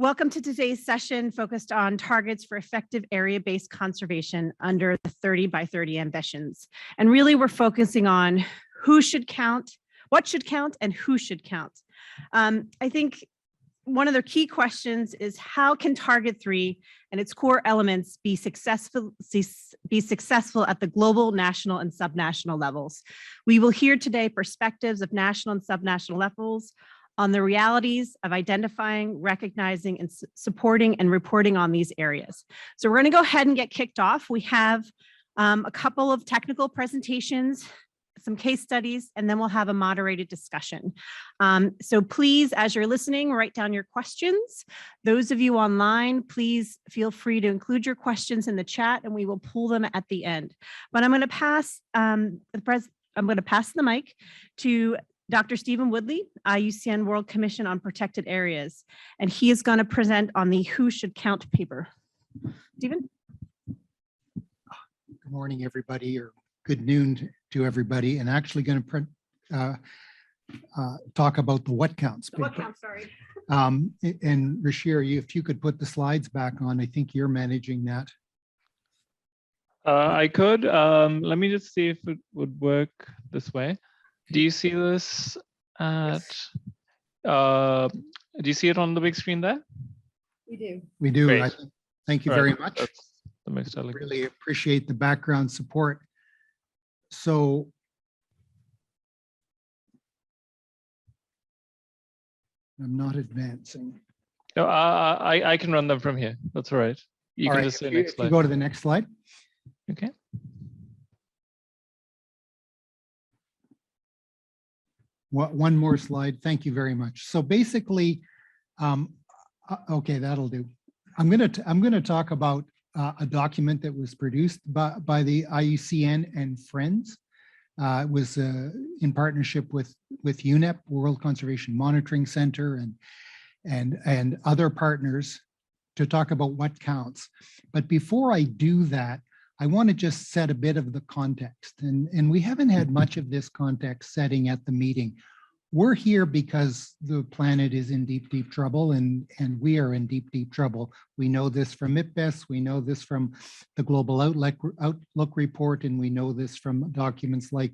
Welcome to today's session focused on targets for effective area-based conservation under the 30 by 30 ambitions. And really we're focusing on who should count, what should count, and who should count. I think one of the key questions is how can Target 3 and its core elements be successful at the global, national, and subnational levels? We will hear today perspectives of national and subnational levels on the realities of identifying, recognizing, and supporting and reporting on these areas. So we're going to go ahead and get kicked off. We have a couple of technical presentations, some case studies, and then we'll have a moderated discussion. So please, as you're listening, write down your questions. Those of you online, please feel free to include your questions in the chat and we will pull them at the end. But I'm going to pass the mic to Dr. Stephen Woodley, IUCN World Commission on Protected Areas, and he is going to present on the Who Should Count paper. Stephen? Good morning, everybody, or good noon to everybody, and actually going to talk about the what counts paper. What counts, sorry. And Rashir, if you could put the slides back on, I think you're managing that. I could. Let me just see if it would work this way. Do you see this at, do you see it on the big screen there? We do. We do. Great. Thank you very much. That's the most elegant. Really appreciate the background support. So I'm not advancing. No, I can run them from here. That's all right. You All can right, just say if next you slide. go to the next slide. Okay. One more slide. Thank you very much. So basically, okay, that'll do. I'm gonna talk about a document that was produced by the IUCN and friends. It was in partnership with UNEP, World Conservation Monitoring Center, and other partners to talk about what counts. But before I do that, I want to just set a bit of the context, and we haven't had much of this context setting at the meeting. We're here because the planet is in deep, deep trouble, and we are in deep, deep trouble. We know this from IPBES, we know this from the Global Outlook Report, and we know this from documents like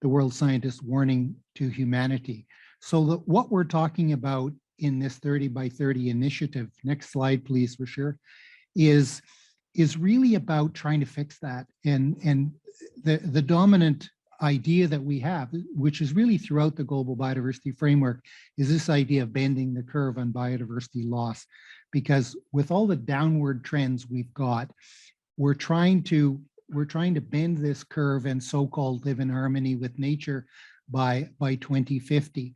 the World Scientist Warning to Humanity. So what we're talking about in this 30 by 30 initiative, next slide, please, for sure, is really about trying to fix that. And the dominant idea that we have, which is really throughout the global biodiversity framework, is this idea of bending the curve on biodiversity loss. Because with all the downward trends we've got, we're trying to bend this curve and so-called live in harmony with nature by 2050.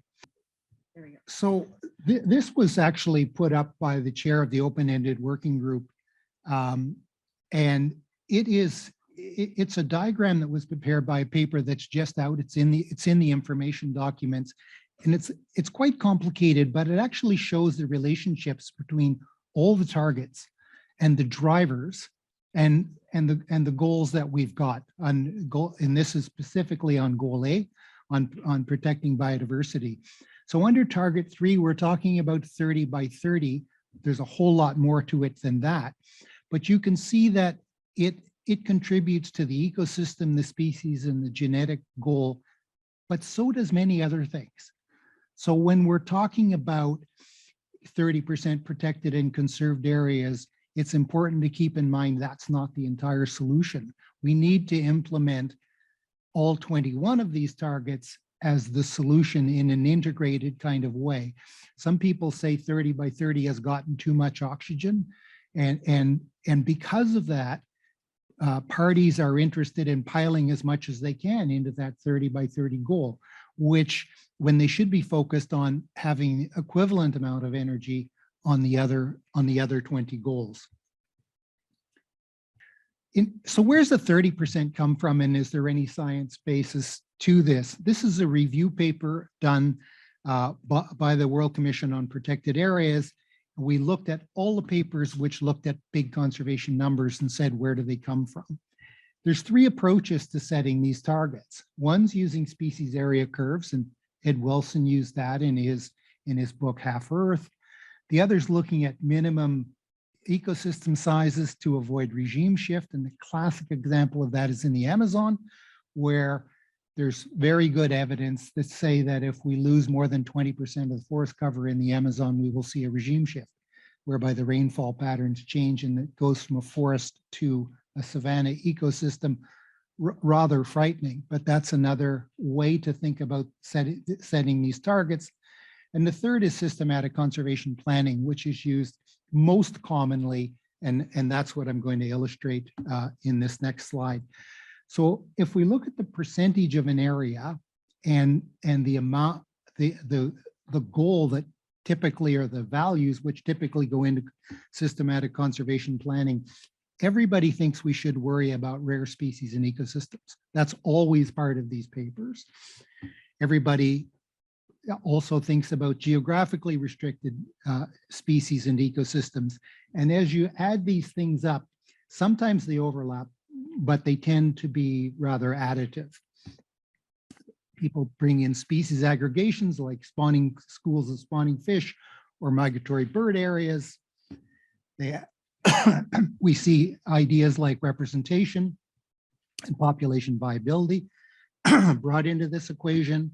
There we go. So this was actually put up by the chair of the open-ended working group. And it's a diagram that was prepared by a paper that's just out. It's in the information documents, and it's quite complicated, but it actually shows the relationships between all the targets and the drivers and the goals that we've got on goal. And this is specifically on goal A, on protecting biodiversity. So under target 3, we're talking about 30 by 30. There's a whole lot more to it than that, but you can see that it contributes to the ecosystem, the species, and the genetic goal, but so does many other things. So when we're talking about 30% protected and conserved areas, it's important to keep in mind that's not the entire solution. We need to implement all 21 of these targets as the solution in an integrated kind of way. Some people say 30 by 30 has gotten too much oxygen, and because of that, parties are interested in piling as much as they can into that 30 by 30 goal, which when they should be focused on having equivalent amount of energy on the other 20 goals. So where's the 30% come from, and is there any science basis to this? This is a review paper done by the World Commission on Protected Areas. We looked at all the papers which looked at big conservation numbers and said, where do they come from? There's 3 approaches to setting these targets. One's using species area curves, and Ed Wilson used that in his book Half Earth. The other's looking at minimum ecosystem sizes to avoid regime shift. And the classic example of that is in the Amazon, where there's very good evidence that say that if we lose more than 20% of the forest cover in the Amazon, we will see a regime shift, whereby the rainfall patterns change and it goes from a forest to a savanna ecosystem. Rather frightening, but that's another way to think about setting these targets. And the third is systematic conservation planning, which is used most commonly, and that's what I'm going to illustrate in this next slide. So if we look at the percentage of an area and the amount, the goal that typically, or the values which typically go into systematic conservation planning, everybody thinks we should worry about rare species and ecosystems. That's always part of these papers. Everybody also thinks about geographically restricted species and ecosystems. And as you add these things up, sometimes they overlap, but they tend to be rather additive. People bring in species aggregations like spawning schools of spawning fish or migratory bird areas. We see ideas like representation and population viability brought into this equation,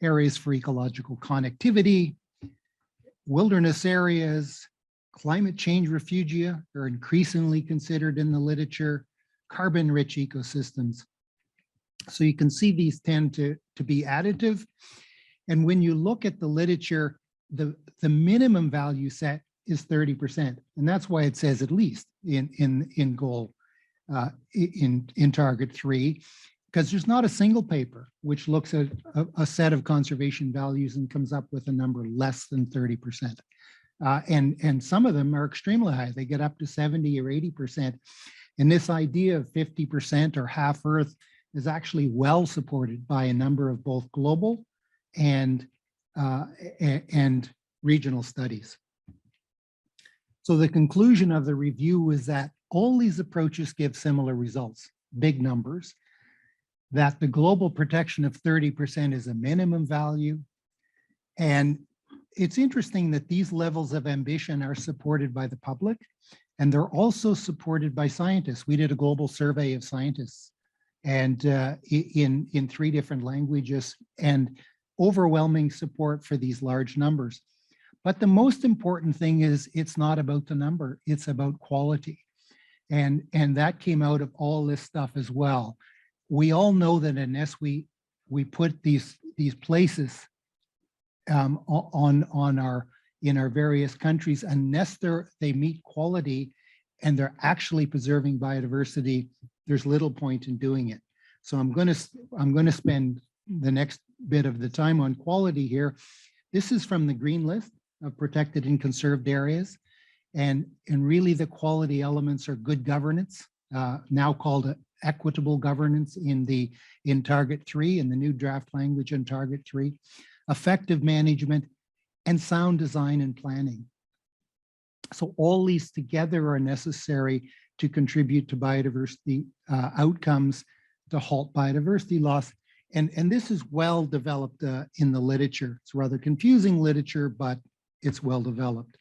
areas for ecological connectivity, wilderness areas, climate change refugia are increasingly considered in the literature, carbon-rich ecosystems. So you can see these tend to be additive. And when you look at the literature, the minimum value set is 30%. And that's why it says at least in goal, in target 3, because there's not a single paper which looks at a set of conservation values and comes up with a number less than 30%. And some of them are extremely high. They get up to 70 or 80%. And this idea of 50% or half Earth is actually well supported by a number of both global and regional studies. So the conclusion of the review was that all these approaches give similar results, big numbers, that the global protection of 30% is a minimum value. And it's interesting that these levels of ambition are supported by the public, and they're also supported by scientists. We did a global survey of scientists and in 3 different languages, and overwhelming support for these large numbers. But the most important thing is it's not about the number, it's about quality. And that came out of all this stuff as well. We all know that unless we put these places in our various countries, unless they meet quality and they're actually preserving biodiversity, there's little point in doing it. So I'm going to spend the next bit of the time on quality here. This is from the green list of protected and conserved areas. And really the quality elements are good governance, now called equitable governance in target 3, in the new draft language in target 3, effective management, and sound design and planning. So all these together are necessary to contribute to biodiversity outcomes, to halt biodiversity loss. And this is well developed in the literature. It's rather confusing literature, but it's well developed.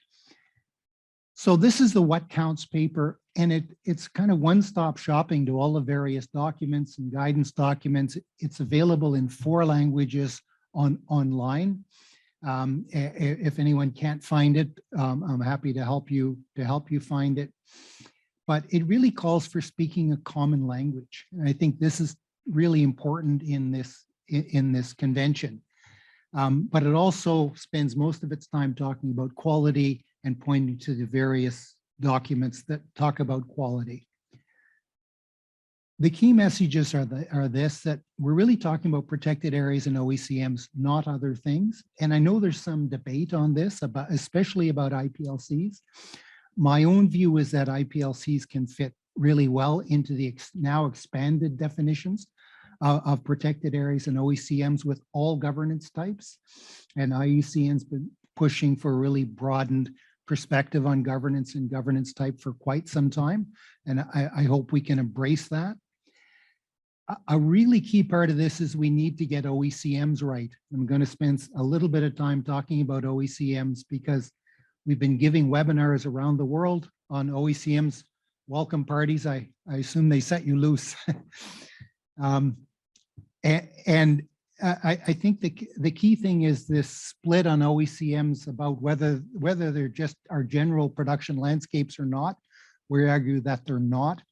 So this is the What Counts paper, and it's kind of one-stop shopping to all the various documents and guidance documents. It's available in 4 languages online. If anyone can't find it, I'm happy to help you find it. But it really calls for speaking a common language. And I think this is really important in this convention. But it also spends most of its time talking about quality and pointing to the various documents that talk about quality. The key messages are that we're really talking about protected areas and OECMs, not other things. And I know there's some debate on this, especially about IPLCs. My own view is that IPLCs can fit really well into the now expanded definitions of protected areas and OECMs with all governance types. And IUCN's been pushing for a really broadened perspective on governance and governance type for quite some time. And I hope we can embrace that. A really key part of this is we need to get OECMs right. I'm going to spend a little bit of time talking about OECMs because We've been giving webinars around the world on OECMs, welcome parties. I assume they set you loose. I think the key thing is this split on OECMs about whether they're just our general production landscapes or not. We argue that they're not.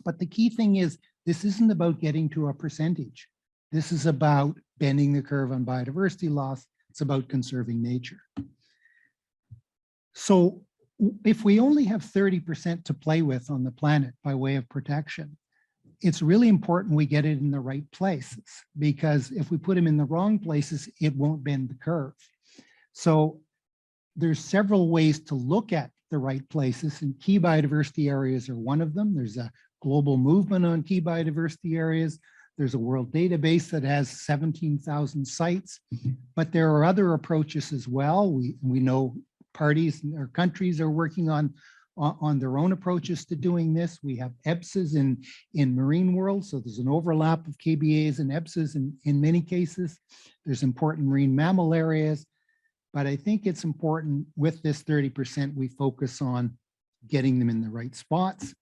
But the key thing is this isn't about getting to a percentage. This is about bending the curve on biodiversity loss. It's about conserving nature. So if we only have 30% to play with on the planet by way of protection, it's really important we get it in the right places, because if we put them in the wrong places, it won't bend the curve. So there's several ways to look at the right places, and key biodiversity areas are one of them. There's a global movement on key biodiversity areas. There's a world database that has 17,000 sites, but there are other approaches as well. We know parties or countries are working on their own approaches to doing this. We have EBSs in marine world, so there's an overlap of KBAs and EBSs in many cases. There's important marine mammal areas, but I think it's important with this 30% we focus on getting them in the right spots.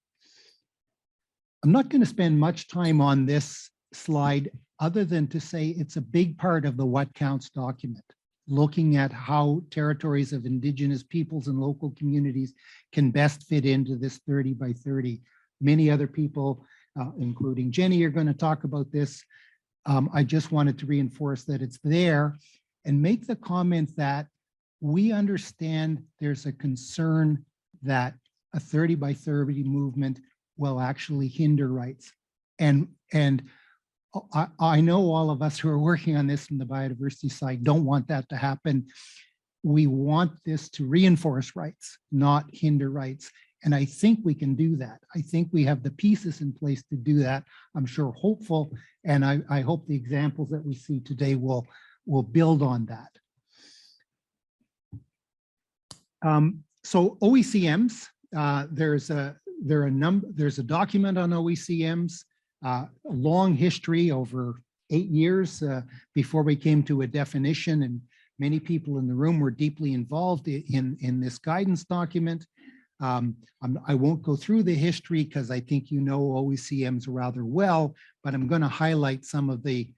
I'm not going to spend much time on this slide other than to say it's a big part of the What Counts document, looking at how territories of Indigenous peoples and local communities can best fit into this 30 by 30. Many other people, including Jenny, are going to talk about this. I just wanted to reinforce that it's there and make the comment that we understand there's a concern that a 30 by 30 movement will actually hinder rights. And I know all of us who are working on this from the biodiversity side don't want that to happen. We want this to reinforce rights, not hinder rights. And I think we can do that. I think we have the pieces in place to do that. I'm sure hopeful, and I hope the examples that we see today will build on that. So OECMs, there's a document on OECMs. A long history over 8 years before we came to a definition, and many people in the room were deeply involved in this guidance document. I won't go through the history because I think you know OECMs rather well, but I'm going to highlight some of the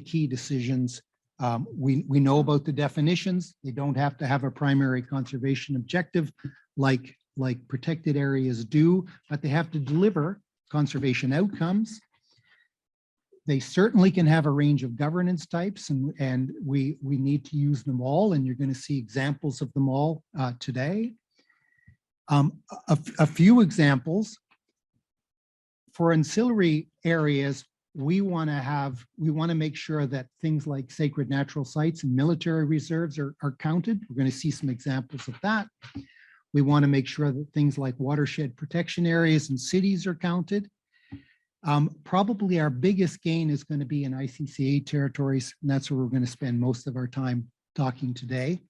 key decisions. We know about the definitions. They don't have to have a primary conservation objective like protected areas do, but they have to deliver conservation outcomes. They certainly can have a range of governance types, and we need to use them all, and you're going to see examples of them all today. A few examples. For ancillary areas, we want to make sure that things like sacred natural sites and military reserves are counted. We're going to see some examples of that. We want to make sure that things like watershed protection areas and cities are counted. Probably our biggest gain is going to be in ICCA territories, and that's where we're going to spend most of our time talking today.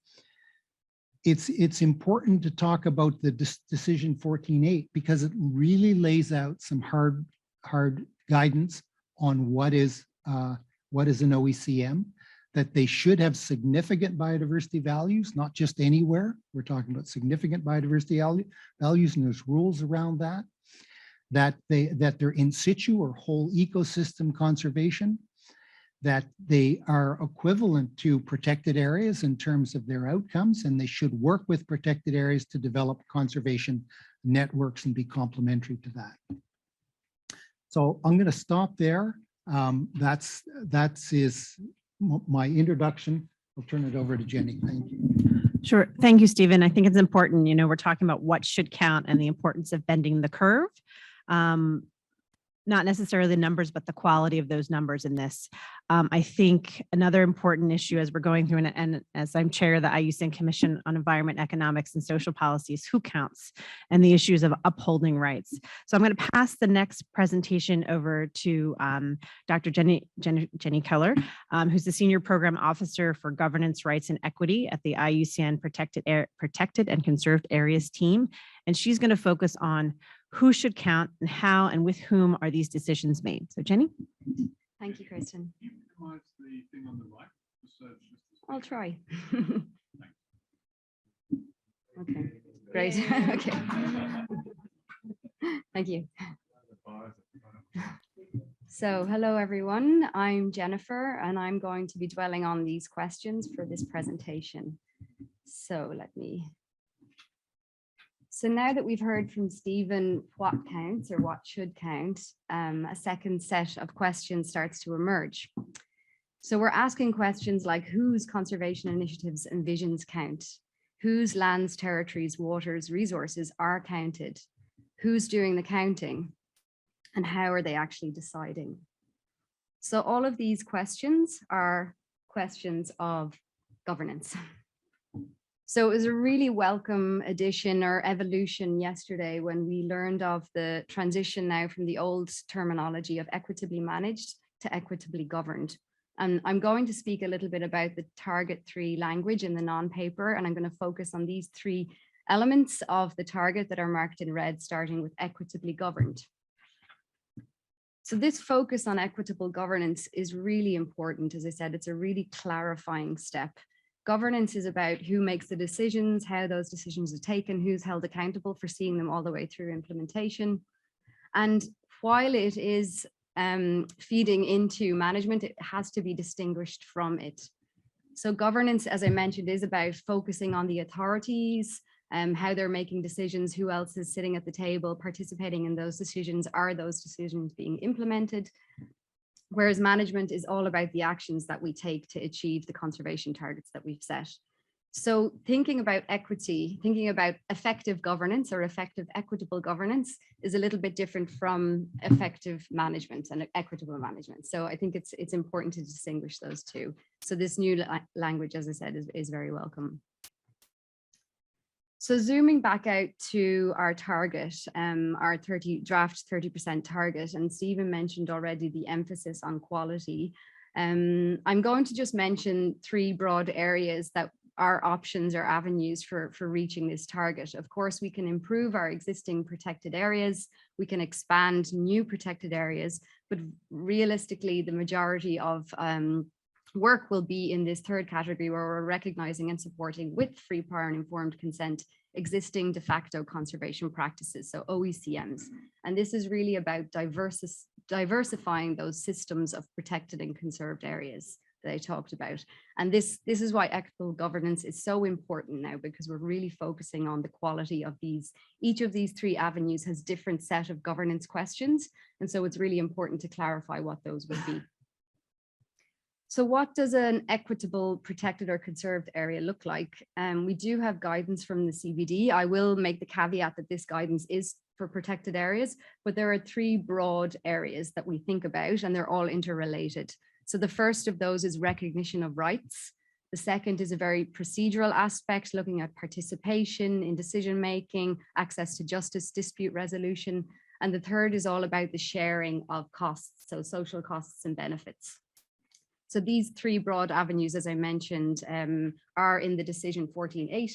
It's important to talk about the decision 14.8 because it really lays out some hard guidance on what is an OECM, that they should have significant biodiversity values, not just anywhere. We're talking about significant biodiversity values, and there's rules around that. That they're in situ or whole ecosystem conservation, that they are equivalent to protected areas in terms of their outcomes, and they should work with protected areas to develop conservation networks and be complementary to that. So I'm going to stop there. That's my introduction. I'll turn it over to Jenny. Thank you. Sure. Thank you, Stephen. I think it's important, we're talking about what should count and the importance of bending the curve. Not necessarily the numbers, but the quality of those numbers in this. I think another important issue as we're going through, and as I'm chair of the IUCN Commission on Environment, Economics, and Social Policies, who counts, and the issues of upholding rights. So I'm going to pass the next presentation over to Dr. Jenny Keller, who's the Senior Program Officer for Governance, Rights, and Equity at the IUCN Protected and Conserved Areas team. And she's going to focus on who should count and how and with whom are these decisions made. So Jenny? Thank you, Kristen. Can you minimize the thing on the right? I'll try. Great. Okay. Thank you. So hello, everyone. I'm Jennifer, and I'm going to be dwelling on these questions for this presentation. So So now that we've heard from Stephen what counts or what should count, a second set of questions starts to emerge. So we're asking questions like whose conservation initiatives and visions count? Whose lands, territories, waters, resources are counted? Who's doing the counting? And how are they actually deciding? So all of these questions are questions of governance. So it was a really welcome addition or evolution yesterday when we learned of the transition now from the old terminology of equitably managed to equitably governed. And I'm going to speak a little bit about the target 3 language in the non-paper, and I'm going to focus on these 3 elements of the target that are marked in red, starting with equitably governed. So this focus on equitable governance is really important. As I said, it's a really clarifying step. Governance is about who makes the decisions, how those decisions are taken, who's held accountable for seeing them all the way through implementation. And while it is feeding into management, it has to be distinguished from it. So governance, as I mentioned, is about focusing on the authorities, how they're making decisions, who else is sitting at the table, participating in those decisions, are those decisions being implemented? Whereas management is all about the actions that we take to achieve the conservation targets that we've set. So thinking about equity, thinking about effective governance or effective equitable governance is a little bit different from effective management and equitable management. So I think it's important to distinguish those two. So this new language, as I said, is very welcome. So zooming back out to our target, our draft 30% target, and Stephen mentioned already the emphasis on quality. I'm going to just mention 3 broad areas that are options or avenues for reaching this target. Of course, we can improve our existing protected areas, we can expand new protected areas, but realistically, the majority of work will be in this 3rd category where we're recognizing and supporting with free, prior and informed consent existing de facto conservation practices, so OECMs. And this is really about diversifying those systems of protected and conserved areas that I talked about. And this is why equitable governance is so important now, because we're really focusing on the quality of these. Each of these 3 avenues has different set of governance questions. And so it's really important to clarify what those would be. So what does an equitable, protected or conserved area look like? We do have guidance from the CBD. I will make the caveat that this guidance is for protected areas, but there are 3 broad areas that we think about, and they're all interrelated. So the first of those is recognition of rights. The second is a very procedural aspect, looking at participation in decision-making, access to justice, dispute resolution. And the third is all about the sharing of costs, so social costs and benefits. So these 3 broad avenues, as I mentioned, are in the decision 14.8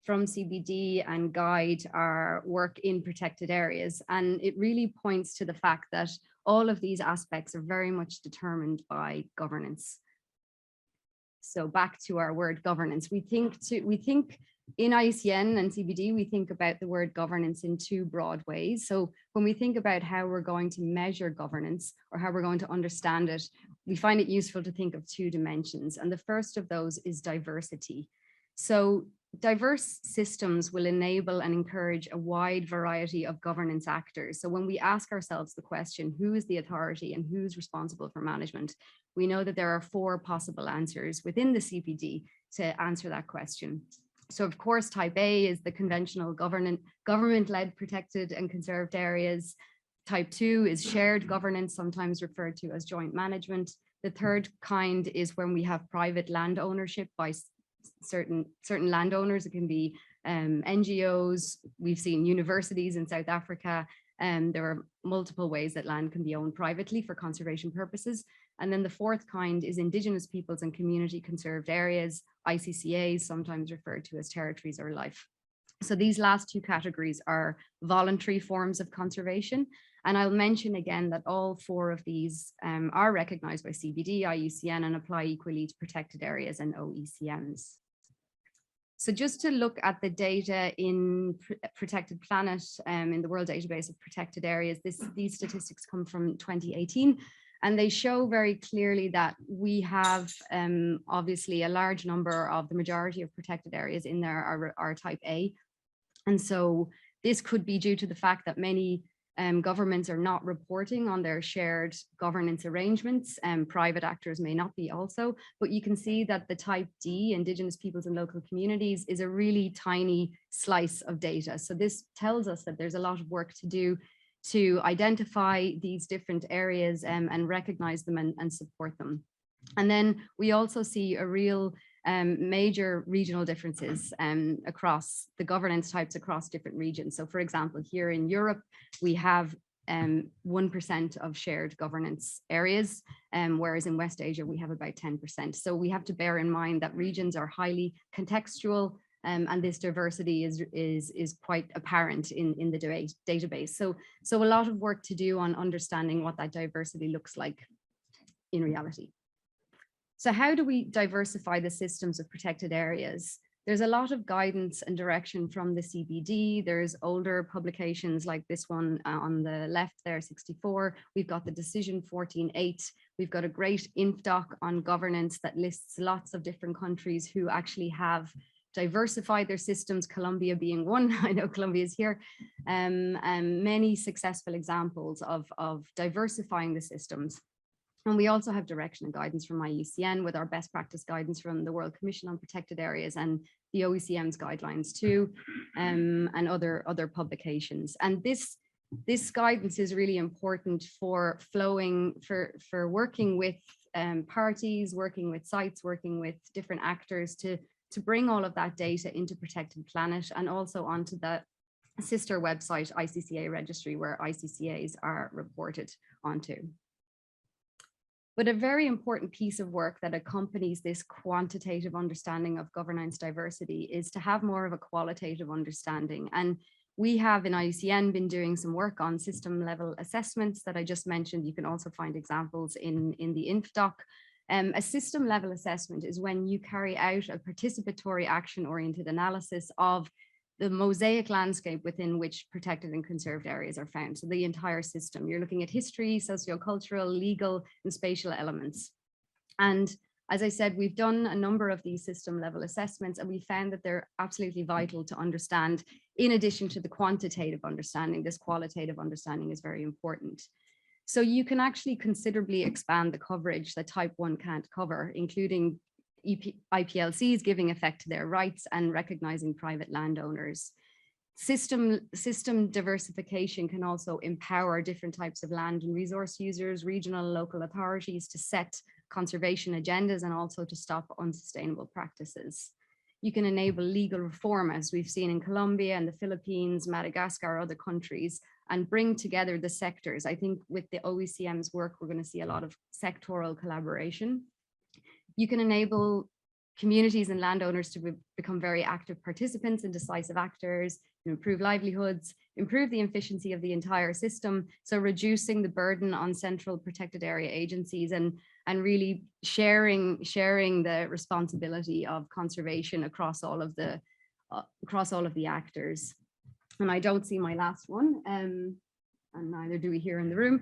from CBD and guide our work in protected areas. And it really points to the fact that all of these aspects are very much determined by governance. So back to our word governance, we think in IUCN and CBD, we think about the word governance in 2 broad ways. So when we think about how we're going to measure governance or how we're going to understand it, we find it useful to think of 2 dimensions. And the first of those is diversity. So diverse systems will enable and encourage a wide variety of governance actors. So when we ask ourselves the question, who is the authority and who's responsible for management, we know that there are 4 possible answers within the CPD to answer that question. So of course, type A is the conventional government-led protected and conserved areas. Type 2 is shared governance, sometimes referred to as joint management. The third kind is when we have private land ownership by certain landowners. It can be NGOs. We've seen universities in South Africa. There are multiple ways that land can be owned privately for conservation purposes. And then the fourth kind is Indigenous peoples and community conserved areas, ICCAs, sometimes referred to as territories or life. So these last 2 categories are voluntary forms of conservation. And I'll mention again that all 4 of these are recognized by CBD, IUCN, and apply equally to protected areas and OECMs. So just to look at the data in Protected Planet, in the World Database of Protected Areas, these statistics come from 2018, and they show very clearly that we have obviously a large number of the majority of protected areas in there are type A. And so this could be due to the fact that many governments are not reporting on their shared governance arrangements, and private actors may not be also, but you can see that the type D, Indigenous peoples and local communities, is a really tiny slice of data. So this tells us that there's a lot of work to do to identify these different areas and recognize them and support them. And then we also see a real major regional differences across the governance types across different regions. So for example, here in Europe, we have 1% of shared governance areas, whereas in West Asia, we have about 10%. So we have to bear in mind that regions are highly contextual, and this diversity is quite apparent in the database. So a lot of work to do on understanding what that diversity looks like in reality. So how do we diversify the systems of protected areas? There's a lot of guidance and direction from the CBD. There's older publications like this one on the left there, 64. We've got the decision 14.8. We've got a great INFDOC on governance that lists lots of different countries who actually have diversified their systems, Colombia being one. I know Colombia is here, and many successful examples of diversifying the systems. And we also have direction and guidance from IUCN with our best practice guidance from the World Commission on Protected Areas and the OECMs guidelines too, and other publications. And this guidance is really important for working with parties, working with sites, working with different actors to bring all of that data into Protected Planet and also onto the sister website ICCA registry where ICCAs are reported onto. But a very important piece of work that accompanies this quantitative understanding of governance diversity is to have more of a qualitative understanding. And we have in IUCN been doing some work on system level assessments that I just mentioned. You can also find examples in the INFDOC. A system level assessment is when you carry out a participatory action oriented analysis of the mosaic landscape within which protected and conserved areas are found. So the entire system, you're looking at history, sociocultural, legal, and spatial elements. And as I said, we've done a number of these system level assessments, and we found that they're absolutely vital to understand. In addition to the quantitative understanding, this qualitative understanding is very important. So you can actually considerably expand the coverage that type 1 can't cover, including IPLCs giving effect to their rights and recognizing private landowners. System diversification can also empower different types of land and resource users, regional and local authorities to set conservation agendas and also to stop unsustainable practices. You can enable legal reform, as we've seen in Colombia and the Philippines, Madagascar, other countries, and bring together the sectors. I think with the OECMs work, we're going to see a lot of sectoral collaboration. You can enable communities and landowners to become very active participants and decisive actors, improve livelihoods, improve the efficiency of the entire system. So reducing the burden on central protected area agencies and really sharing the responsibility of conservation across all of the actors. And I don't see my last one. And neither do we here in the room.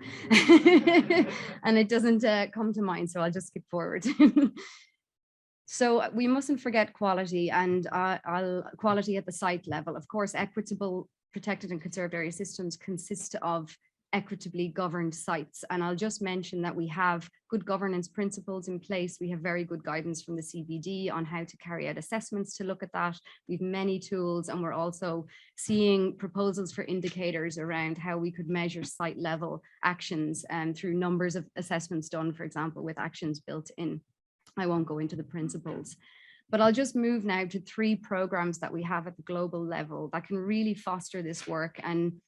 And it doesn't come to mind, so I'll just skip forward. So we mustn't forget quality and quality at the site level. Of course, equitable protected and conserved area systems consist of equitably governed sites. And I'll just mention that we have good governance principles in place. We have very good guidance from the CBD on how to carry out assessments to look at that. We have many tools, and we're also seeing proposals for indicators around how we could measure site level actions through numbers of assessments done, for example, with actions built in. I won't go into the principles. But I'll just move now to 3 programs that we have at the global level that can really foster this work and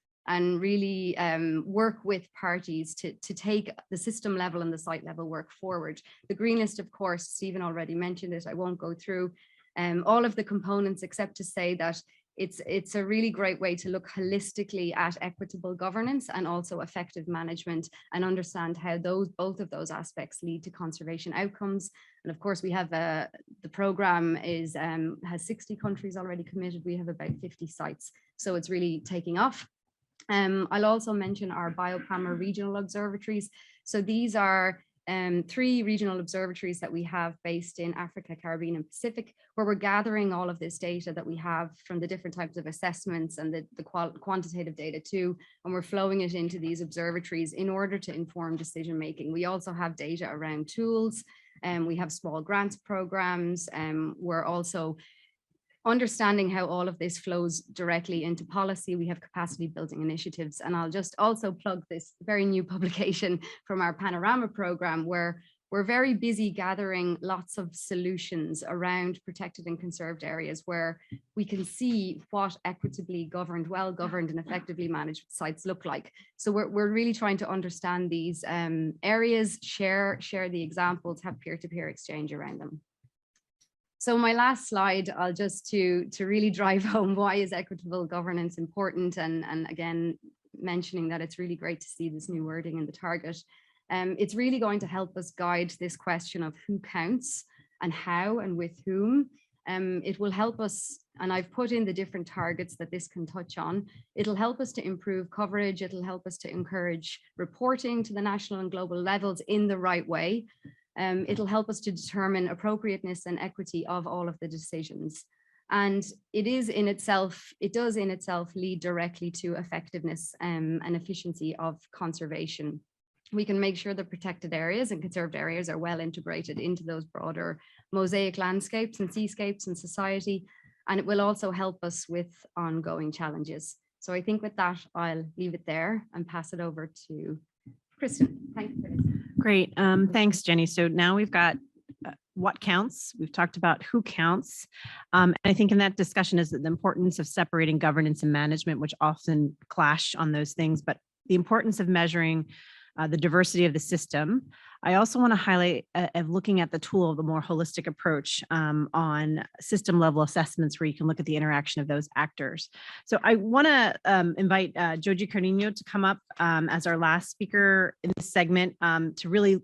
really work with parties to take the system level and the site level work forward. The green list, of course, Stephen already mentioned it. I won't go through all of the components except to say that it's a really great way to look holistically at equitable governance and also effective management, and understand how both of those aspects lead to conservation outcomes. And of course, we have the program has 60 countries already committed. We have about 50 sites, so it's really taking off. I'll also mention our BioPalmer regional observatories. So these are 3 regional observatories that we have based in Africa, Caribbean, and Pacific, where we're gathering all of this data that we have from the different types of assessments and the quantitative data too, and we're flowing it into these observatories in order to inform decision making. We also have data around tools, and we have small grants programs, and we're also understanding how all of this flows directly into policy. We have capacity building initiatives, and I'll just also plug this very new publication from our Panorama program, where we're very busy gathering lots of solutions around protected and conserved areas, where we can see what equitably governed, well-governed and effectively managed sites look like. So we're really trying to understand these areas, share the examples, have peer-to-peer exchange around them. So my last slide, I'll just to really drive home why is equitable governance important, and again, mentioning that it's really great to see this new wording in the target. It's really going to help us guide this question of who counts and how and with whom. It will help us, and I've put in the different targets that this can touch on. It'll help us to improve coverage. It'll help us to encourage reporting to the national and global levels in the right way. It'll help us to determine appropriateness and equity of all of the decisions. And it does in itself lead directly to effectiveness and efficiency of conservation. We can make sure the protected areas and conserved areas are well integrated into those broader mosaic landscapes and seascapes and society. And it will also help us with ongoing challenges. So I think with that, I'll leave it there and pass it over to Kristen. Thank you. Great. Thanks, Jenny. So now we've got what counts. We've talked about who counts. And I think in that discussion is the importance of separating governance and management, which often clash on those things, but the importance of measuring the diversity of the system. I also want to highlight of looking at the tool of the more holistic approach on system level assessments, where you can look at the interaction of those actors. So I want to invite Joji Carnino to come up as our last speaker in this segment to really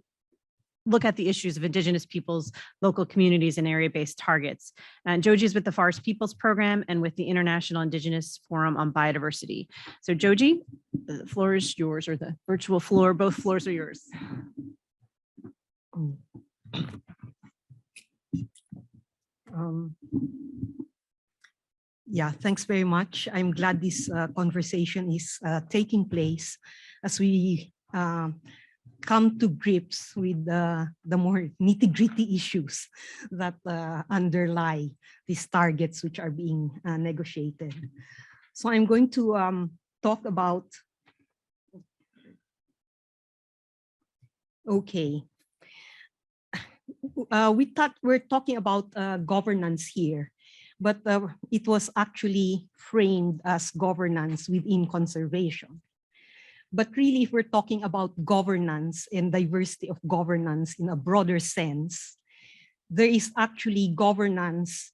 look at the issues of Indigenous peoples, local communities, and area-based targets. And Joji is with the Forest Peoples Program and with the International Indigenous Forum on Biodiversity. So Joji, the floor is yours, or the virtual floor, both floors are yours. Yeah, thanks very much. I'm glad this conversation is taking place as we come to grips with the more nitty-gritty issues that underlie these targets which are being negotiated. So I'm going to talk about, okay. We're talking about governance here, but it was actually framed as governance within conservation. But really, if we're talking about governance and diversity of governance in a broader sense, there is actually governance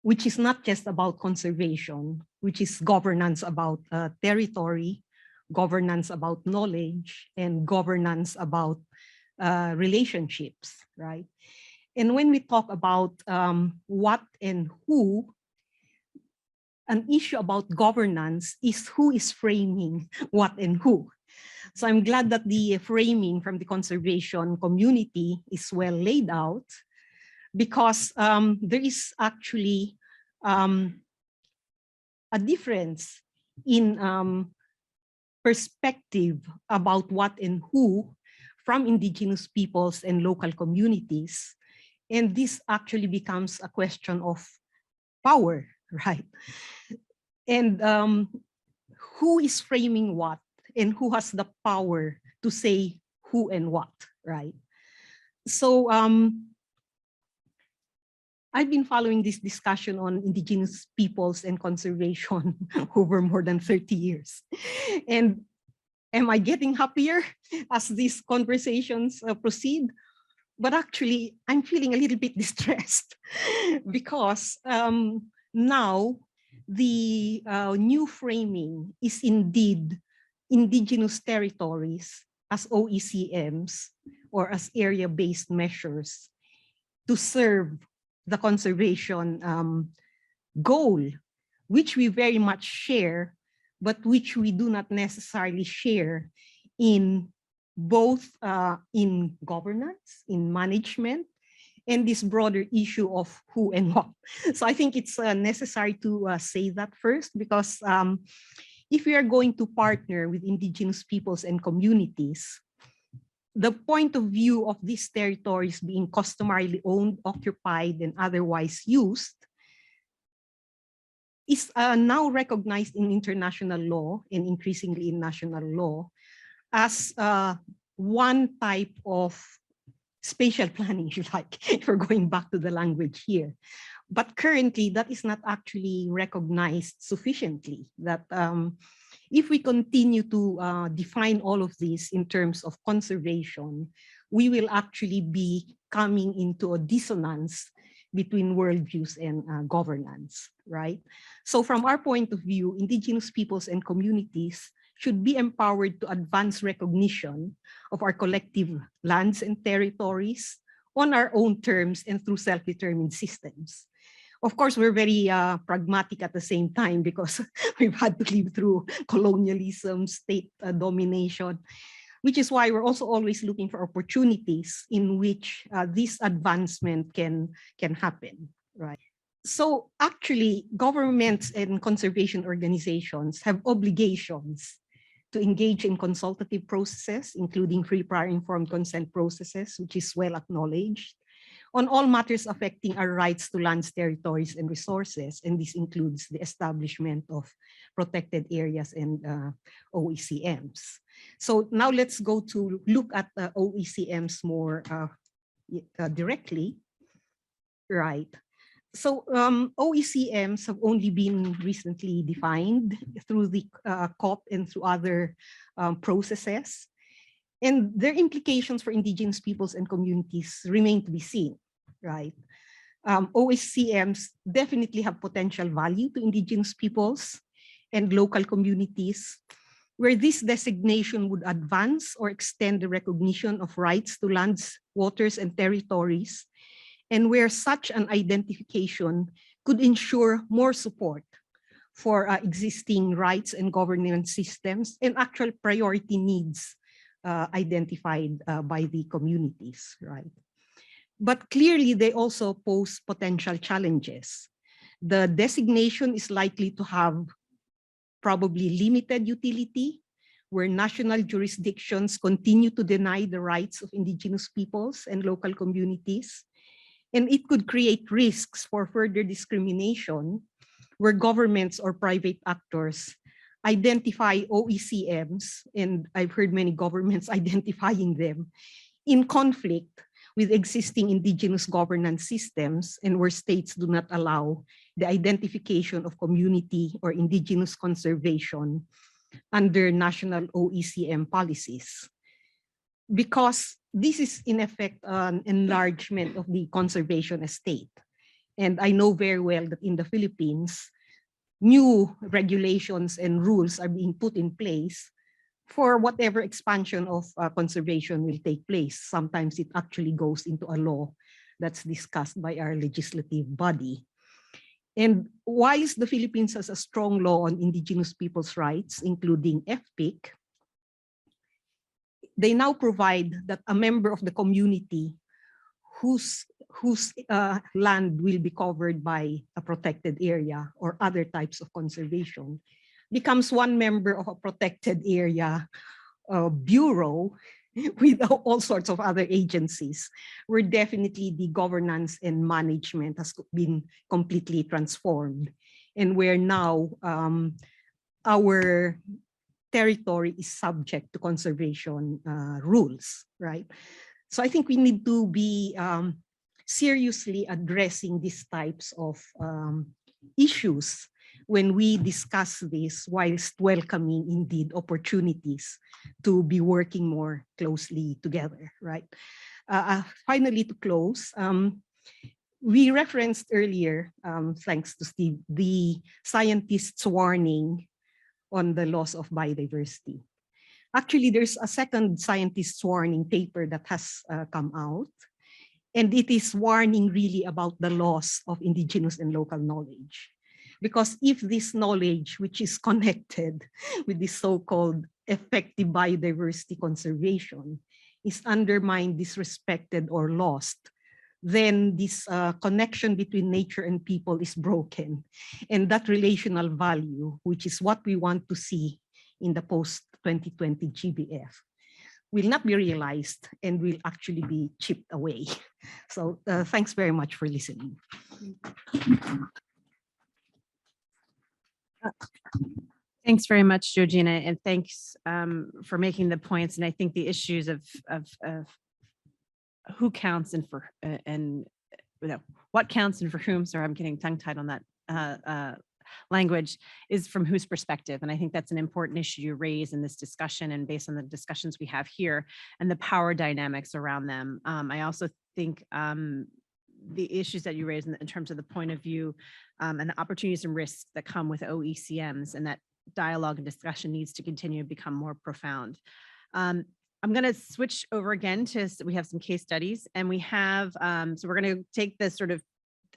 which is not just about conservation, which is governance about territory, governance about knowledge, and governance about relationships, right? And when we talk about what and who, an issue about governance is who is framing what and who. So I'm glad that the framing from the conservation community is well laid out, because there is actually a difference in perspective about what and who from Indigenous peoples and local communities. And this actually becomes a question of power, right? And who is framing what and who has the power to say who and what, right? So I've been following this discussion on Indigenous peoples and conservation over more than 30 years. And am I getting happier as these conversations proceed? But actually, I'm feeling a little bit distressed because now the new framing is indeed indigenous territories as OECMs or as area-based measures to serve the conservation goal, which we very much share, but which we do not necessarily share in both in governance, in management, and this broader issue of who and what. So I think it's necessary to say that first, because if we are going to partner with indigenous peoples and communities, the point of view of these territories being customarily owned, occupied, and otherwise used is now recognized in international law and increasingly in national law as one type of spatial planning, if you like, if we're going back to the language here. But currently, that is not actually recognized sufficiently, that if we continue to define all of this in terms of conservation, we will actually be coming into a dissonance between worldviews and governance, right? So from our point of view, indigenous peoples and communities should be empowered to advance recognition of our collective lands and territories on our own terms and through self-determined systems. Of course, we're very pragmatic at the same time because we've had to live through colonialism, state domination, which is why we're also always looking for opportunities in which this advancement can happen, right? So actually, governments and conservation organizations have obligations to engage in consultative processes, including free prior informed consent processes, which is well acknowledged, on all matters affecting our rights to lands, territories, and resources. And this includes the establishment of protected areas and OECMs. So now let's go to look at the OECMs more directly, right? So OECMs have only been recently defined through the COP and through other processes. And their implications for indigenous peoples and communities remain to be seen, right? OECMs definitely have potential value to indigenous peoples and local communities, where this designation would advance or extend the recognition of rights to lands, waters, and territories, and where such an identification could ensure more support for existing rights and governance systems and actual priority needs identified by the communities, right? But clearly, they also pose potential challenges. The designation is likely to have probably limited utility, where national jurisdictions continue to deny the rights of indigenous peoples and local communities. And it could create risks for further discrimination, where governments or private actors identify OECMs, and I've heard many governments identifying them, in conflict with existing indigenous governance systems, and where states do not allow the identification of community or indigenous conservation under national OECM policies. Because this is in effect an enlargement of the conservation estate. And I know very well that in the Philippines, new regulations and rules are being put in place for whatever expansion of conservation will take place. Sometimes it actually goes into a law that's discussed by our legislative body. And whilst the Philippines has a strong law on indigenous people's rights, including FPIC, they now provide that a member of the community whose land will be covered by a protected area or other types of conservation becomes one member of a protected area bureau with all sorts of other agencies, where definitely the governance and management has been completely transformed, and where now our territory is subject to conservation rules, right? So I think we need to be seriously addressing these types of issues when we discuss this, whilst welcoming indeed opportunities to be working more closely together, right? Finally, to close, we referenced earlier, thanks to Steve, the scientists' warning on the loss of biodiversity. Actually, there's a second scientist's warning paper that has come out, and it is warning really about the loss of indigenous and local knowledge. Because if this knowledge, which is connected with the so-called effective biodiversity conservation, is undermined, disrespected, or lost, then this connection between nature and people is broken. And that relational value, which is what we want to see in the post-2020 GBF, will not be realized and will actually be chipped away. So thanks very much for listening. Thanks very much, Georgina, and thanks for making the points. And I think the issues of who counts and for what counts and for whom. Sorry, I'm getting tongue-tied on that language, is from whose perspective. And I think that's an important issue you raise in this discussion, and based on the discussions we have here and the power dynamics around them. I also think the issues that you raise in terms of the point of view and the opportunities and risks that come with OECMs, and that dialogue and discussion needs to continue to become more profound. I'm going to switch over again to, we have some case studies, and we have, so we're going to take this sort of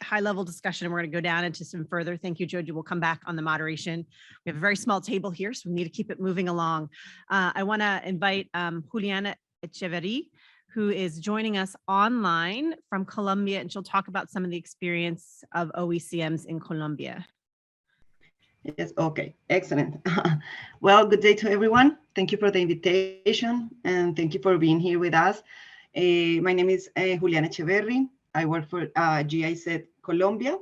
high level discussion and we're going to go down into some further. Thank you, Joji. We'll come back on the moderation. We have a very small table here, so we need to keep it moving along. I want to invite Juliana Echeverri, who is joining us online from Colombia, and she'll talk about some of the experience of OECMs in Colombia. Yes, okay, excellent. Well, good day to everyone. Thank you for the invitation, and thank you for being here with us. My name is Juliana Echeverri. I work for GIZ Colombia,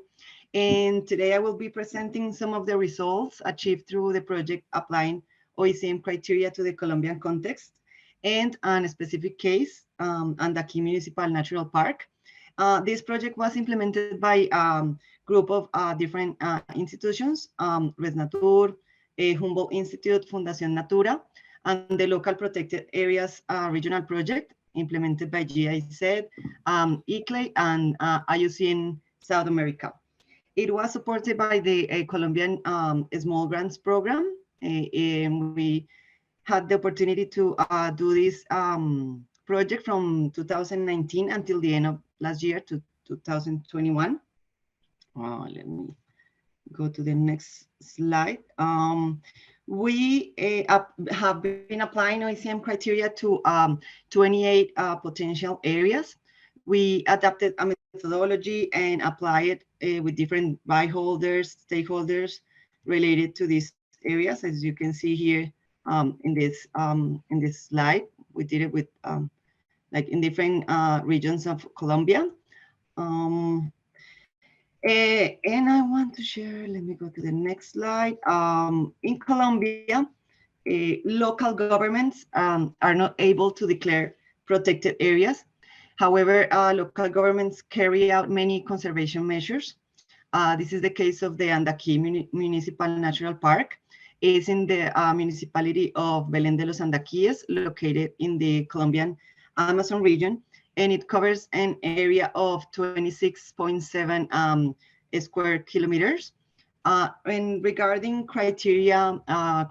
and today I will be presenting some of the results achieved through the project applying OECM criteria to the Colombian context, and on a specific case, Andaki Municipal Natural Park. This project was implemented by group of different institutions, Resnatur, Humboldt Institute, Fundación Natura, and the local protected areas regional project implemented by GIZ, ICLE, and IUC in South America. It was supported by the Colombian Small Grants Program, and we had the opportunity to do this project from 2019 until the end of last year to 2021. Let me go to the next slide. We have been applying OECM criteria to 28 potential areas. We adapted a methodology and applied it with different stakeholders related to these areas. As you can see here in this slide, we did it with like in different regions of Colombia. And I want to share, let me go to the next slide. In Colombia, local governments are not able to declare protected areas. However, local governments carry out many conservation measures. This is the case of the Andaki Municipal Natural Park. It's in the municipality of Belén de los Andaquíes, located in the Colombian Amazon region, and it covers an area of 26.7 square kilometers. And regarding criterion A,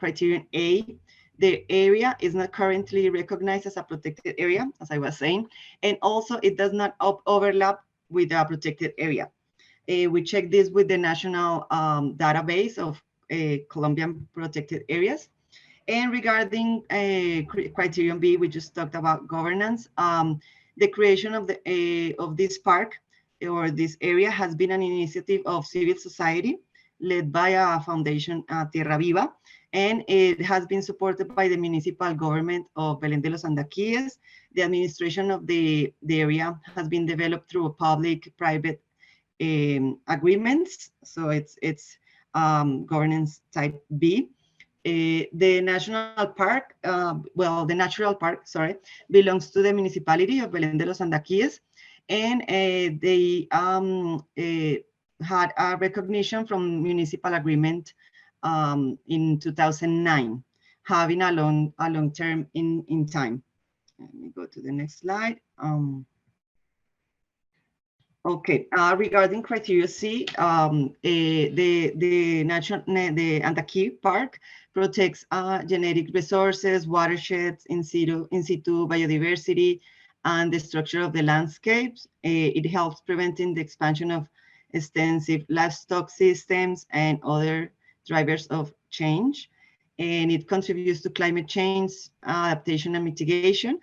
the area is not currently recognized as a protected area, as I was saying, and also it does not overlap with a protected area. We checked this with the national database of Colombian protected areas. And regarding criterion B, we just talked about governance. The creation of this park or this area has been an initiative of civil society led by a foundation, Tierra Viva, and it has been supported by the municipal government of Belén de los Andaquíes. The administration of the area has been developed through public-private agreements, so it's governance type B. The national park, the natural park, sorry, belongs to the municipality of Belén de los Andaquíes, and they had a recognition from municipal agreement in 2009, having a long term in time. Let me go to the next slide. Okay, regarding criteria C, the Andaki Park protects genetic resources, watersheds, in situ biodiversity, and the structure of the landscapes. It helps preventing the expansion of extensive livestock systems and other drivers of change. And it contributes to climate change, adaptation, and mitigation.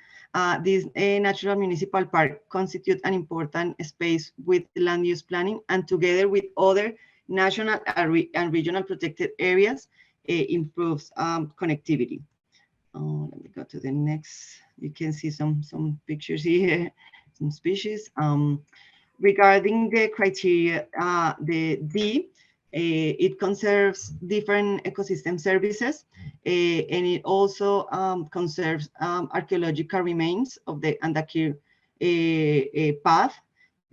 This natural municipal park constitutes an important space with land use planning, and together with other national and regional protected areas, improves connectivity. Let me go to the next. You can see some pictures here, some species. Regarding the criteria, the D, it conserves different ecosystem services, and it also conserves archaeological remains of the Andaki path.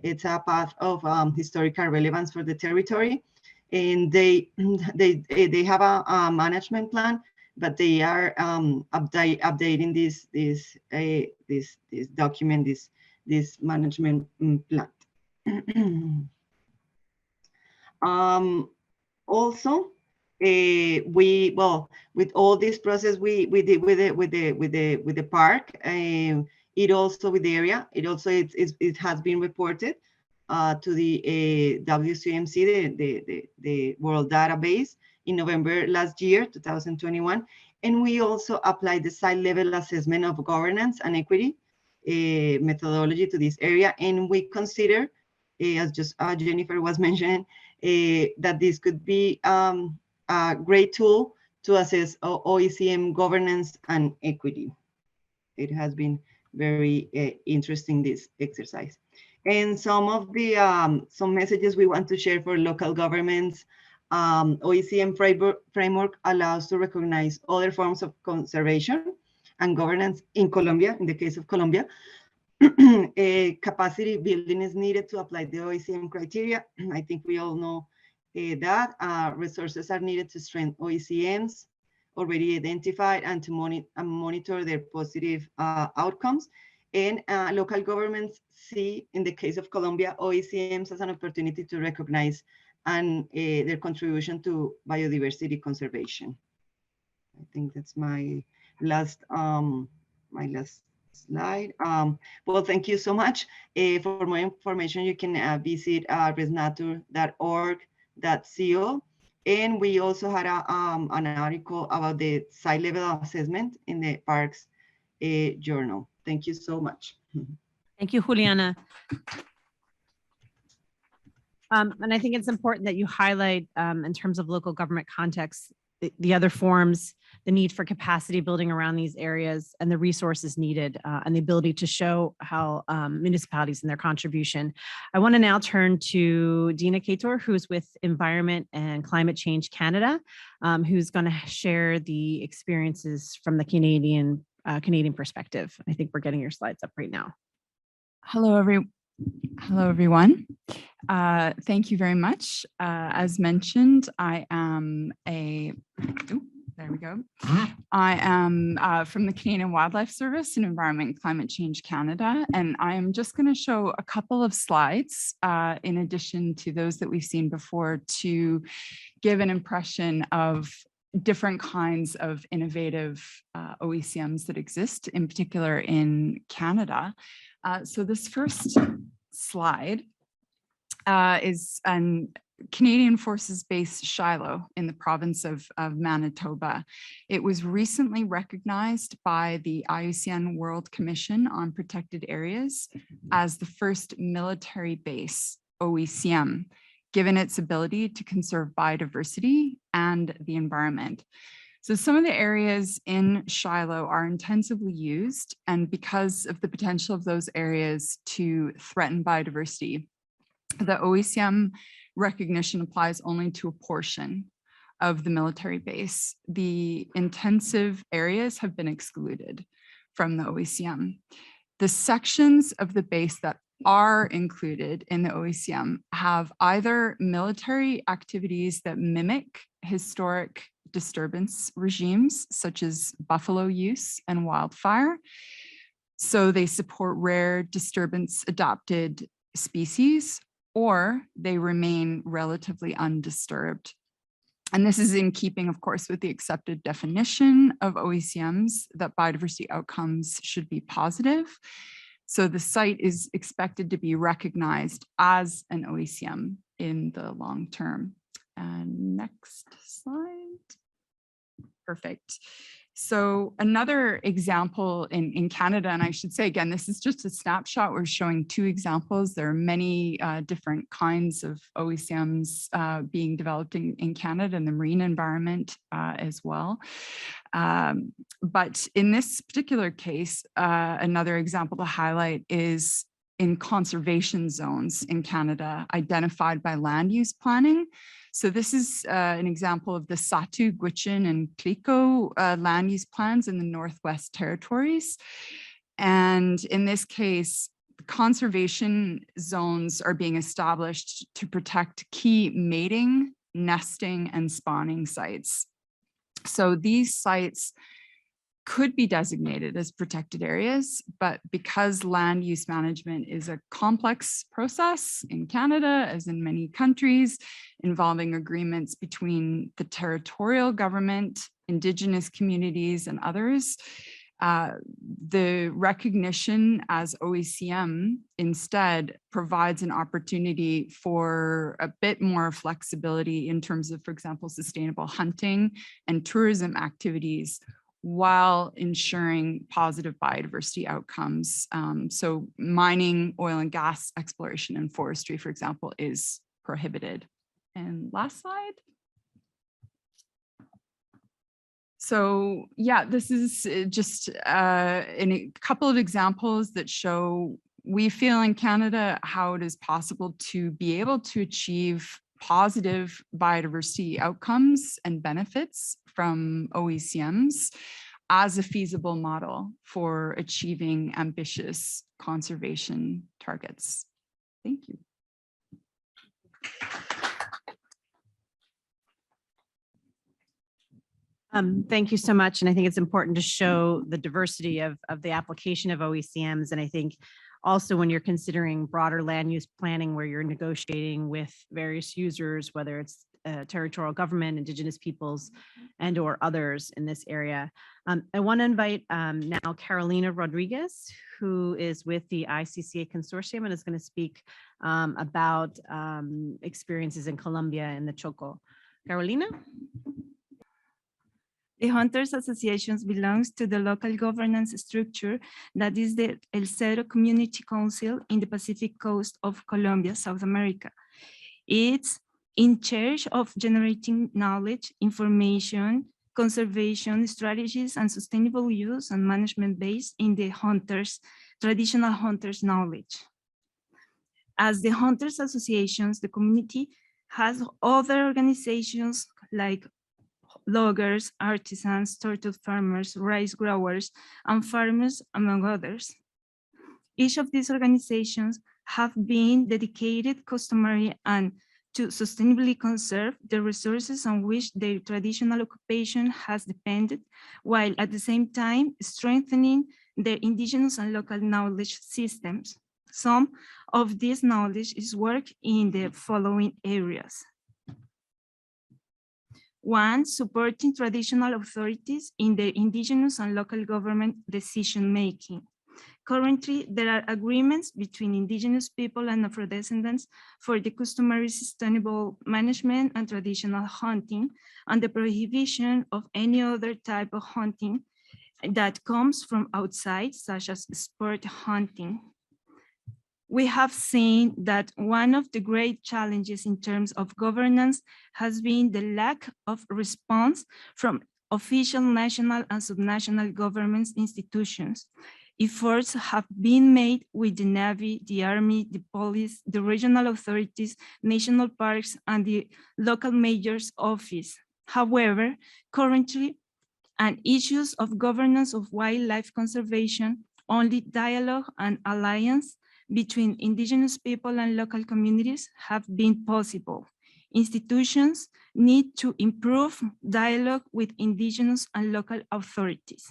It's a path of historical relevance for the territory, and they have a management plan, but they are updating this document, this management plan. Also, with all this process we did with the park, it also with the area, it has been reported to the WCMC, the World Database, in November last year, 2021, and we also applied the site level assessment of governance and equity methodology to this area, and we consider, as just Jennifer was mentioning, that this could be a great tool to assess OECM governance and equity. It has been very interesting, this exercise. And some of the some messages we want to share for local governments. OECM framework allows to recognize other forms of conservation and governance in Colombia, in the case of Colombia. Capacity building is needed to apply the OECM criteria. I think we all know that. Resources are needed to strengthen OECMs already identified and to monitor their positive outcomes. And local governments see, in the case of Colombia, OECMs as an opportunity to recognize and their contribution to biodiversity conservation. I think that's my last slide. Well, thank you so much. For more information, you can visit resnatur.org.co. And we also had an article about the site level assessment in the Parks Journal. Thank you so much. Thank you, Juliana. And I think it's important that you highlight, in terms of local government context, the other forms, the need for capacity building around these areas, and the resources needed, and the ability to show how municipalities and their contribution. I want to now turn to Dina Kator, who's with Environment and Climate Change Canada, who's going to share the experiences from the Canadian perspective. I think we're getting your slides up right now. Hello, everyone. Thank you very much. As mentioned, I am there we go. I am from the Canadian Wildlife Service and Environment and Climate Change Canada, and I am just going to show a couple of slides in addition to those that we've seen before to give an impression of different kinds of innovative OECMs that exist, in particular in Canada. So this first slide is an Canadian Forces Base Shiloh in the province of Manitoba. It was recently recognized by the IUCN World Commission on Protected Areas as the first military base OECM, given its ability to conserve biodiversity and the environment. So some of the areas in Shiloh are intensively used, and because of the potential of those areas to threaten biodiversity, the OECM recognition applies only to a portion of the military base. The intensive areas have been excluded from the OECM. The sections of the base that are included in the OECM have either military activities that mimic historic disturbance regimes, such as buffalo use and wildfire. So they support rare disturbance adapted species, or they remain relatively undisturbed. And this is in keeping, of course, with the accepted definition of OECMs that biodiversity outcomes should be positive. So the site is expected to be recognized as an OECM in the long term. And next slide. Perfect. So another example in Canada, and I should say again, this is just a snapshot. We're showing two examples. There are many different kinds of OECMs being developed in Canada and the marine environment as well. But in this particular case, another example to highlight is in conservation zones in Canada identified by land use planning. So this is an example of the Satu, Gwich'in, and Clicquot land use plans in the Northwest Territories. And in this case, conservation zones are being established to protect key mating, nesting, and spawning sites. So these sites could be designated as protected areas, but because land use management is a complex process in Canada, as in many countries, involving agreements between the territorial government, Indigenous communities, and others, the recognition as OECM instead provides an opportunity for a bit more flexibility in terms of, for example, sustainable hunting and tourism activities, while ensuring positive biodiversity outcomes. So mining, oil and gas exploration, and forestry, for example, is prohibited. And last slide. So yeah, this is just a couple of examples that show we feel in Canada how it is possible to be able to achieve positive biodiversity outcomes and benefits from OECMs as a feasible model for achieving ambitious conservation targets. Thank you. Thank you so much. And I think it's important to show the diversity of the application of OECMs. And I think also when you're considering broader land use planning, where you're negotiating with various users, whether it's territorial government, Indigenous peoples, and or others in this area. I want to invite now Carolina Rodriguez, who is with the ICCA Consortium and is going to speak about experiences in Colombia in the Choco. Carolina? The Hunters Associations belongs to the local governance structure that is the El Cedro Community Council in the Pacific coast of Colombia, South America. It's in charge of generating knowledge, information, conservation strategies, and sustainable use and management based in the traditional hunters knowledge. As the Hunters Associations, the community has other organizations like loggers, artisans, turtle farmers, rice growers, and farmers, among others. Each of these organizations have been dedicated, customary, and to sustainably conserve the resources on which their traditional occupation has depended, while at the same time strengthening their indigenous and local knowledge systems. Some of this knowledge is worked in the following areas. One, supporting traditional authorities in their indigenous and local government decision-making. Currently, there are agreements between indigenous people and Afro-descendants for the customary sustainable management and traditional hunting, and the prohibition of any other type of hunting that comes from outside, such as sport hunting. We have seen that one of the great challenges in terms of governance has been the lack of response from official national and subnational government institutions. Efforts have been made with the Navy, the Army, the police, the regional authorities, national parks, and the local mayor's office. However, currently, on issues of governance of wildlife conservation, only dialogue and alliance between indigenous people and local communities have been possible. Institutions need to improve dialogue with indigenous and local authorities.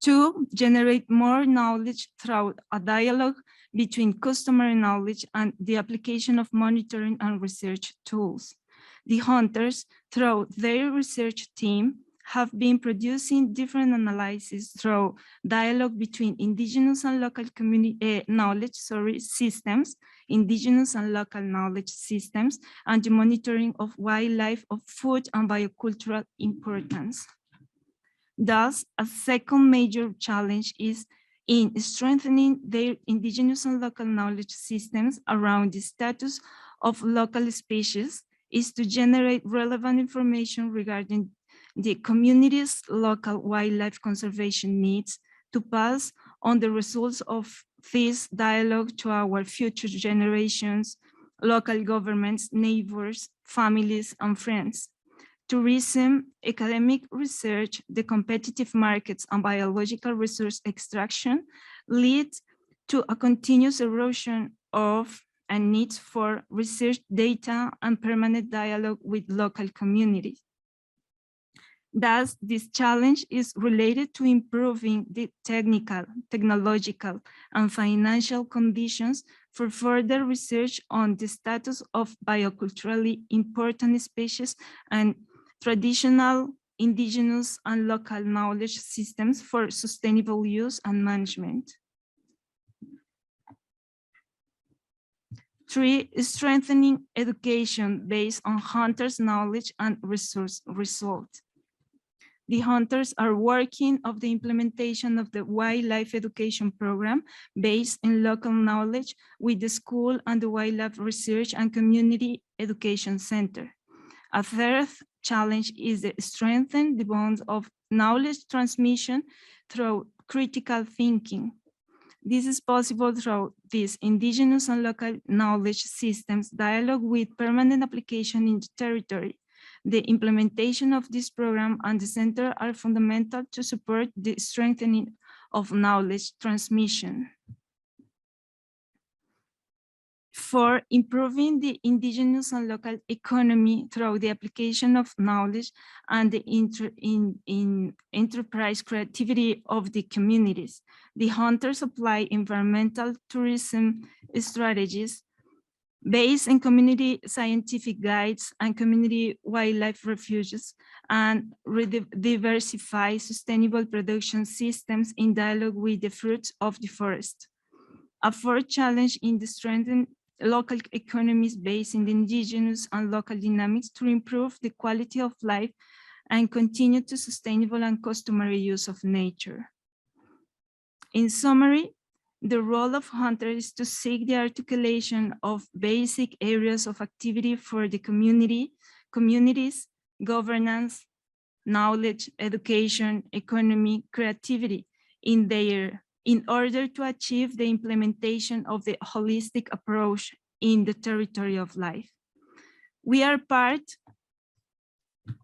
2, generate more knowledge through a dialogue between customer knowledge and the application of monitoring and research tools. The hunters, through their research team, have been producing different analyses through dialogue between indigenous and local community knowledge systems, indigenous and local knowledge systems, and the monitoring of wildlife of food and biocultural importance. Thus, a second major challenge is in strengthening their indigenous and local knowledge systems around the status of local species is to generate relevant information regarding the community's local wildlife conservation needs to pass on the results of this dialogue to our future generations, local governments, neighbors, families, and friends. Tourism, academic research, the competitive markets, and biological resource extraction lead to a continuous erosion of and needs for research data and permanent dialogue with local communities. Thus, this challenge is related to improving the technological, and financial conditions for further research on the status of bioculturally important species and traditional, indigenous, and local knowledge systems for sustainable use and management. 3, strengthening education based on hunters' knowledge and resource results. The hunters are working on the implementation of the wildlife education program based in local knowledge with the school and the Wildlife Research and Community Education Center. A third challenge is to strengthen the bonds of knowledge transmission through critical thinking. This is possible through these indigenous and local knowledge systems dialogue with permanent application in the territory. The implementation of this program and the center are fundamental to support the strengthening of knowledge transmission. For improving the indigenous and local economy through the application of knowledge and the enterprise creativity of the communities, the hunters apply environmental tourism strategies based in community scientific guides and community wildlife refuges, and diversify sustainable production systems in dialogue with the fruits of the forest. A fourth challenge in the strengthened local economies based in the indigenous and local dynamics to improve the quality of life and continue to sustainable and customary use of nature. In summary, the role of hunters is to seek the articulation of basic areas of activity for the communities, governance, knowledge, education, economy, creativity in order to achieve the implementation of the holistic approach in the territory of life. We are part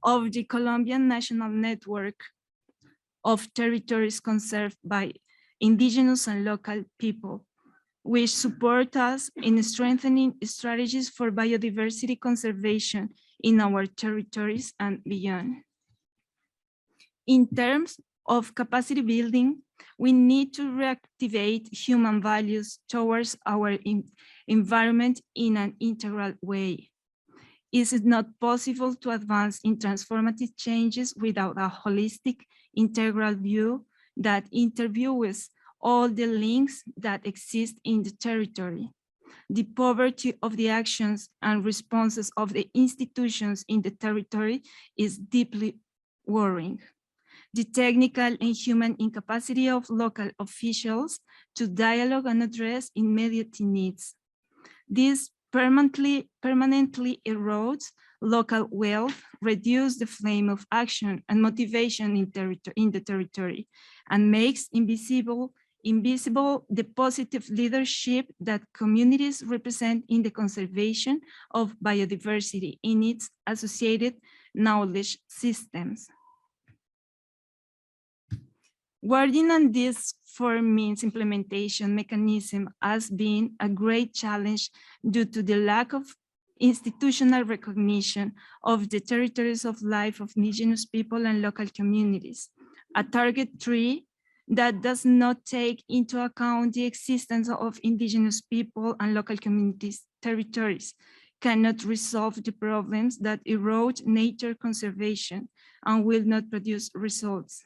of the Colombian National Network of Territories Conserved by Indigenous and Local People, which support us in strengthening strategies for biodiversity conservation in our territories and beyond. In terms of capacity building, we need to reactivate human values towards our environment in an integral way. Is it not possible to advance in transformative changes without a holistic, integral view that interviews all the links that exist in the territory? The poverty of the actions and responses of the institutions in the territory is deeply worrying. The technical and human incapacity of local officials to dialogue and address immediate needs. This permanently erodes local wealth, reduces the flame of action and motivation in the territory, and makes invisible the positive leadership that communities represent in the conservation of biodiversity in its associated knowledge systems. Working on this four means implementation mechanism has been a great challenge due to the lack of institutional recognition of the territories of life of indigenous people and local communities. At target 3, that does not take into account the existence of indigenous people and local communities territories cannot resolve the problems that erode nature conservation and will not produce results.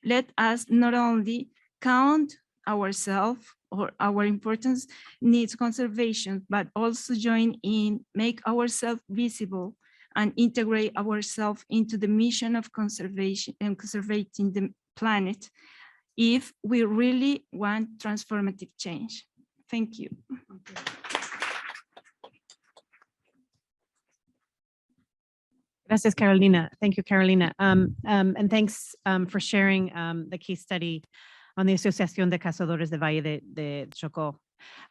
Let us not only count ourselves or our importance needs conservation, but also join in, make ourselves visible and integrate ourselves into the mission of conservation and conserving the planet if we really want transformative change. Thank you. Gracias, Carolina. Thank you, Carolina. And thanks for sharing the case study on the Asociación de Cazadores de Valle de Chocó.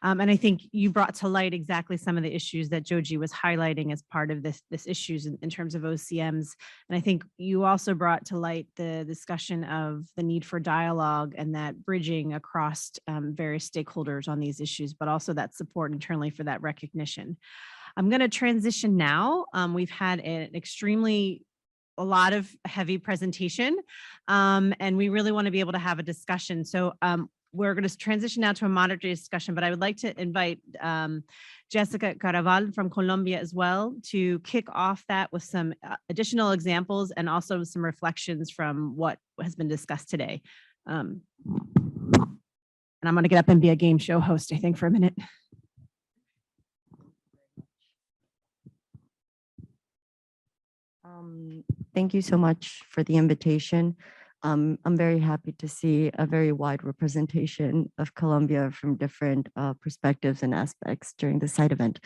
And I think you brought to light exactly some of the issues that Joji was highlighting as part of this issues in terms of OCMs. And I think you also brought to light the discussion of the need for dialogue and that bridging across various stakeholders on these issues, but also that support internally for that recognition. I'm going to transition now. We've had a lot of heavy presentation, and we really want to be able to have a discussion. So we're going to transition now to a moderated discussion, but I would like to invite Jessica Caraval from Colombia as well to kick off that with some additional examples and also some reflections from what has been discussed today. And I'm going to get up and be a game show host, I think, for a minute. Thank you so much for the invitation. I'm very happy to see a very wide representation of Colombia from different perspectives and aspects during the site event.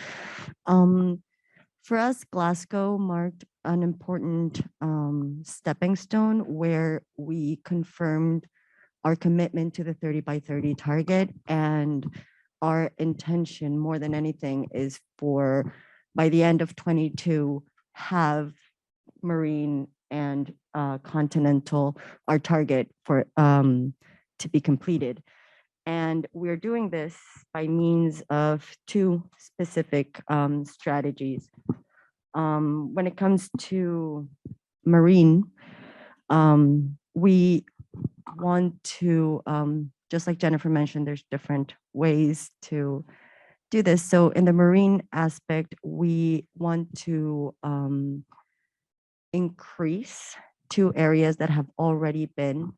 For us, Glasgow marked an important stepping stone where we confirmed our commitment to the 30 by 30 target, and our intention more than anything is for, by the end of 22, have marine and continental, our target for to be completed. And we're doing this by means of two specific strategies. When it comes to marine, we want to, just like Jennifer mentioned, there's different ways to do this. So in the marine aspect, we want to increase two areas that have already been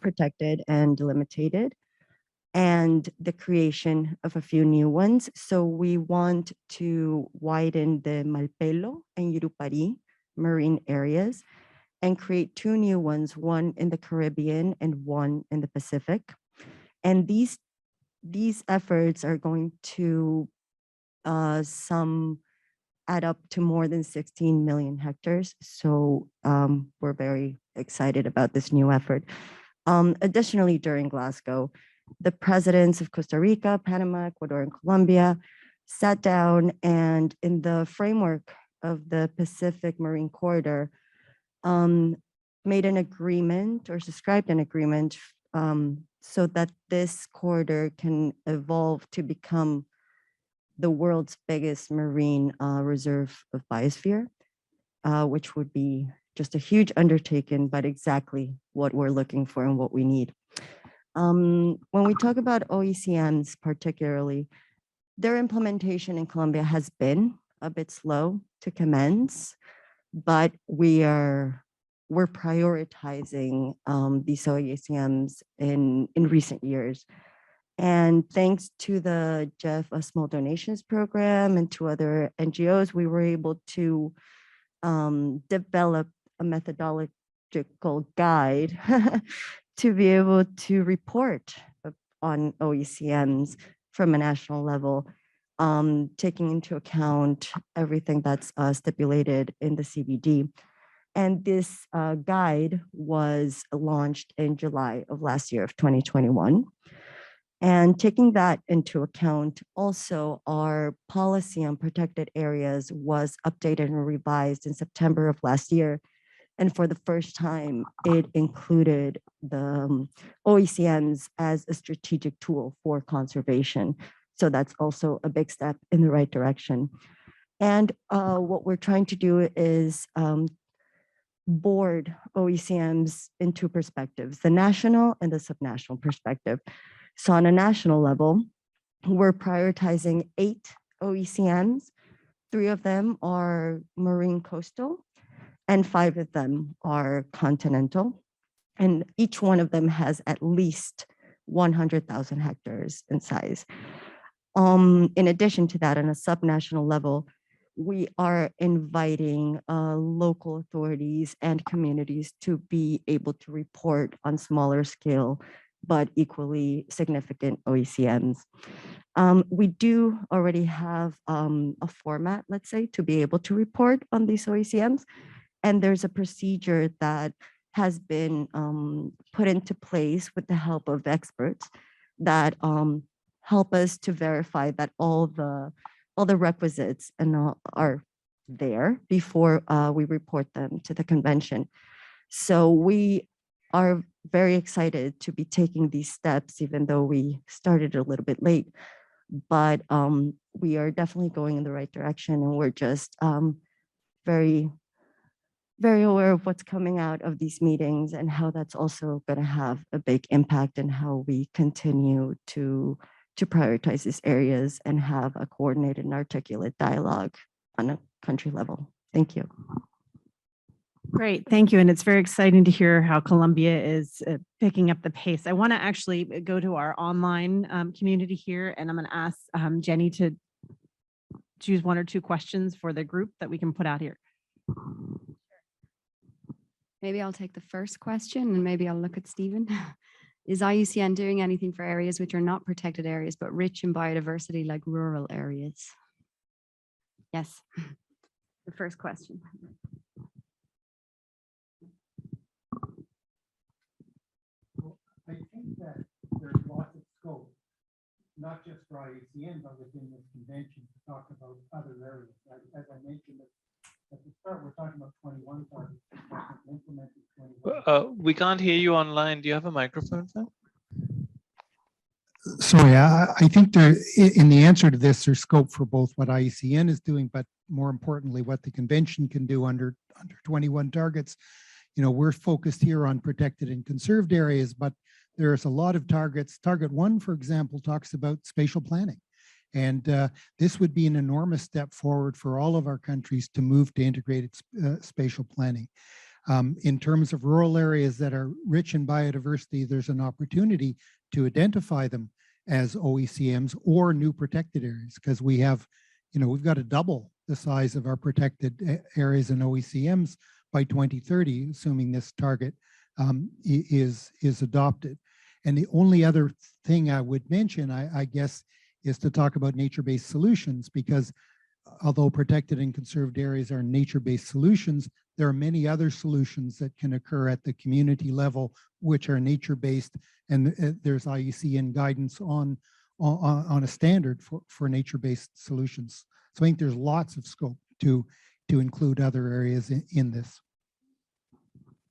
protected and delimited, and the creation of a few new ones. So we want to widen the Malpelo and Yurupari marine areas and create two new ones, one in the Caribbean and one in the Pacific. And these efforts are going to add up to more than 16 million hectares. So we're very excited about this new effort. Additionally, during Glasgow, the presidents of Costa Rica, Panama, Ecuador, and Colombia sat down, and in the framework of the Pacific Marine Corridor, made an agreement or subscribed an agreement so that this corridor can evolve to become the world's biggest marine reserve of biosphere, which would be just a huge undertaking, but exactly what we're looking for and what we need. When we talk about OECMs particularly, their implementation in Colombia has been a bit slow to commence, but we're prioritizing these OECMs in recent years. And thanks to the Jeff A. Small Donations Program and to other NGOs, we were able to develop a methodological guide to be able to report on OECMs from a national level, taking into account everything that's stipulated in the CBD. And this guide was launched in July of last year of 2021. And taking that into account, also our policy on protected areas was updated and revised in September of last year. And for the first time, it included the OECMs as a strategic tool for conservation. So that's also a big step in the right direction. And what we're trying to do is board OECMs in two perspectives, the national and the subnational perspective. So on a national level, we're prioritizing 8 OECMs. 3 of them are marine coastal and 5 of them are continental. And each one of them has at least 100,000 hectares in size. In addition to that, on a subnational level, we are inviting local authorities and communities to be able to report on smaller scale, but equally significant OECMs. We do already have a format, let's say, to be able to report on these OECMs. And there's a procedure that has been put into place with the help of experts that help us to verify that all the requisites and are there before we report them to the convention. So we are very excited to be taking these steps, even though we started a little bit late. But we are definitely going in the right direction, and we're just very, very aware of what's coming out of these meetings and how that's also going to have a big impact in how we continue to prioritize these areas and have a coordinated and articulate dialogue on a country level. Thank you. Great, thank you. And it's very exciting to hear how Colombia is picking up the pace. I want to actually go to our online community here, and I'm going to ask Jenny to choose 1 or 2 questions for the group that we can put out here. Maybe I'll take the first question and maybe I'll look at Stephen. Is IUCN doing anything for areas which are not protected areas, but rich in biodiversity like rural areas? Yes, the first question. I think that there's lots of scope, not just for IUCN, but within this convention to talk about other areas. As I mentioned at the start, we're talking about 21 targets. Implemented 21. We can't hear you online. Do you have a microphone, sir? Sorry, I think there, in the answer to this, there's scope for both what IUCN is doing, but more importantly, what the convention can do under 21 targets. You know, we're focused here on protected and conserved areas, but there's a lot of targets. Target 1, for example, talks about spatial planning. And this would be an enormous step forward for all of our countries to move to integrated spatial planning. In terms of rural areas that are rich in biodiversity, there's an opportunity to identify them as OECMs or new protected areas, because we have, you know, we've got to double the size of our protected areas and OECMs by 2030, assuming this target is adopted. And the only other thing I would mention, I guess, is to talk about nature-based solutions, because although protected and conserved areas are nature-based solutions, there are many other solutions that can occur at the community level, which are nature-based, and there's IUCN guidance on a standard for nature-based solutions. So I think there's lots of scope to include other areas in this.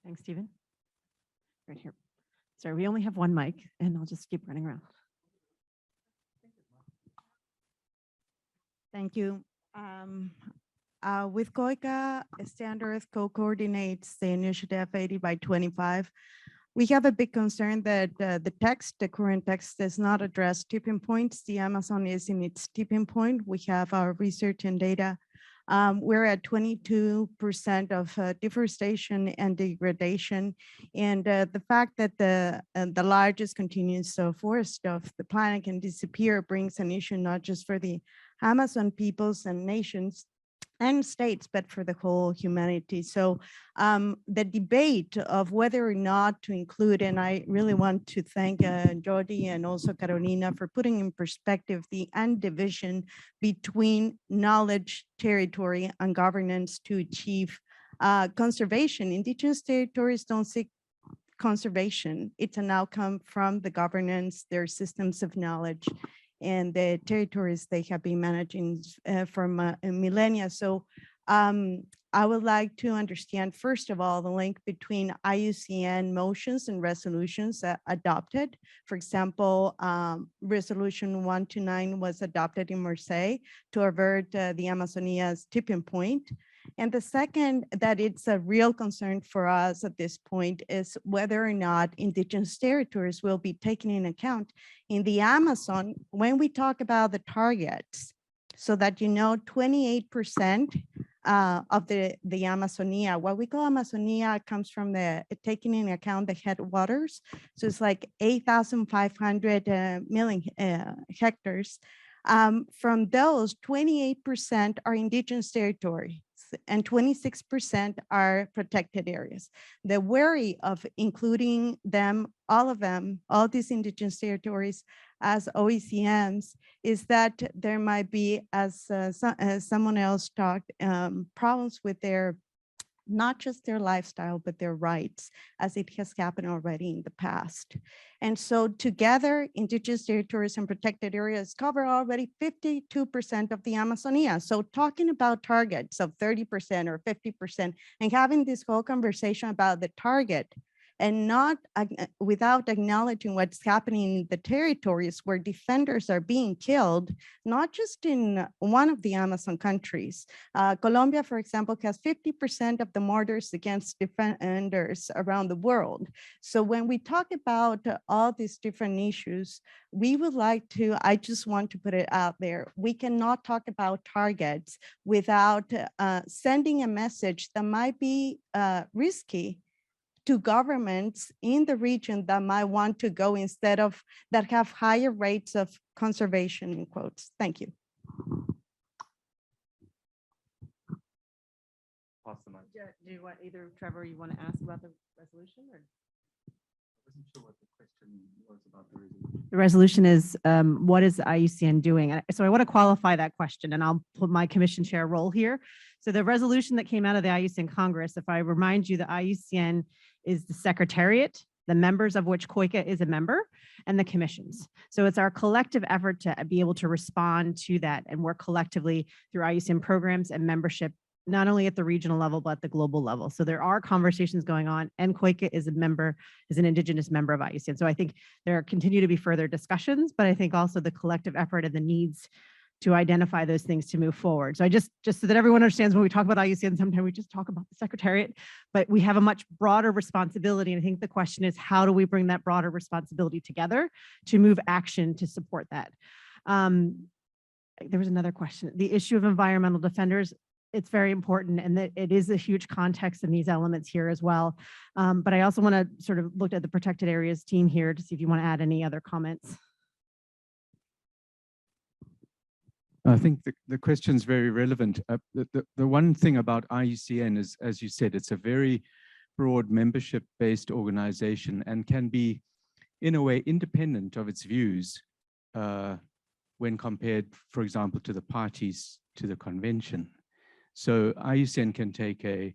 Thanks, Stephen. Right here. Sorry, we only have 1 mic, and I'll just keep running around. Thank you. With COICA, Standards co-coordinates the initiative 80 by 25. We have a big concern that the current text does not address tipping points. The Amazon is in its tipping point. We have our research and data. We're at 22% of deforestation and degradation. And the fact that the largest continuous forest of the planet can disappear brings an issue not just for the Amazon peoples and nations and states, but for the whole humanity. So the debate of whether or not to include, and I really want to thank Jordi and also Carolina for putting in perspective the division between knowledge, territory, and governance to achieve conservation. Indigenous territories don't seek conservation. It's an outcome from the governance, their systems of knowledge, and the territories they have been managing for millennia. So I would like to understand, first of all, the link between IUCN motions and resolutions adopted. For example, resolution 129 was adopted in Marseille to avert the Amazonia's tipping point. And the second, that it's a real concern for us at this point, is whether or not indigenous territories will be taken in account in the Amazon when we talk about the targets. So that, you know, 28% of the Amazonia, what we call Amazonia comes from taking into account the headwaters. So it's like 8,500 million hectares. From those, 28% are indigenous territory and 26% are protected areas. The worry of including them, all these indigenous territories as OECMs is that there might be, as someone else talked, problems with not just their lifestyle, but their rights, as it has happened already in the past. And so together, indigenous territories and protected areas cover already 52% of the Amazonia. So talking about targets of 30% or 50% and having this whole conversation about the target and not without acknowledging what's happening in the territories where defenders are being killed, not just in one of the Amazon countries. Colombia, for example, has 50% of the murders against defenders around the world. So when we talk about all these different issues, we would like to, I just want to put it out there, we cannot talk about targets without sending a message that might be risky to governments in the region that might want to go instead of that have higher rates of conservation, in quotes. Thank you. Awesome. Do you want either Trevor, you want to ask about the resolution or? I wasn't sure what the question was about the resolution. The resolution is what is the IUCN doing? And so I want to qualify that question and I'll put my commission chair role here. So the resolution that came out of the IUCN Congress, if I remind you, the IUCN is the secretariat, the members of which COICA is a member, and the commissions. So it's our collective effort to be able to respond to that and work collectively through IUCN programs and membership, not only at the regional level, but at the global level. So there are conversations going on, and COICA is a member, is an indigenous member of IUCN. So I think there continue to be further discussions, but I think also the collective effort and the needs to identify those things to move forward. So I just so that everyone understands, when we talk about IUCN, sometimes we just talk about the secretariat, but we have a much broader responsibility. And I think the question is, how do we bring that broader responsibility together to move action to support that? There was another question. The issue of environmental defenders, it's very important, and that it is a huge context in these elements here as well. But I also want to sort of look at the protected areas team here to see if you want to add any other comments. I think the question is very relevant. The one thing about IUCN is, as you said, it's a very broad membership-based organization and can be, in a way, independent of its views when compared, for example, to the parties to the convention. So IUCN can take a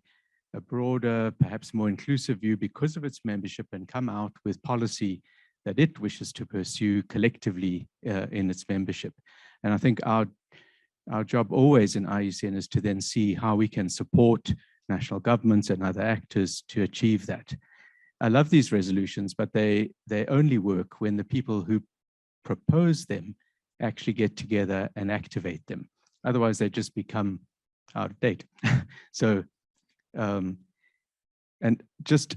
broader, perhaps more inclusive view because of its membership and come out with policy that it wishes to pursue collectively in its membership. And I think our job always in IUCN is to then see how we can support national governments and other actors to achieve that. I love these resolutions, but they only work when the people who propose them actually get together and activate them. Otherwise, they just become out of date. So, and just,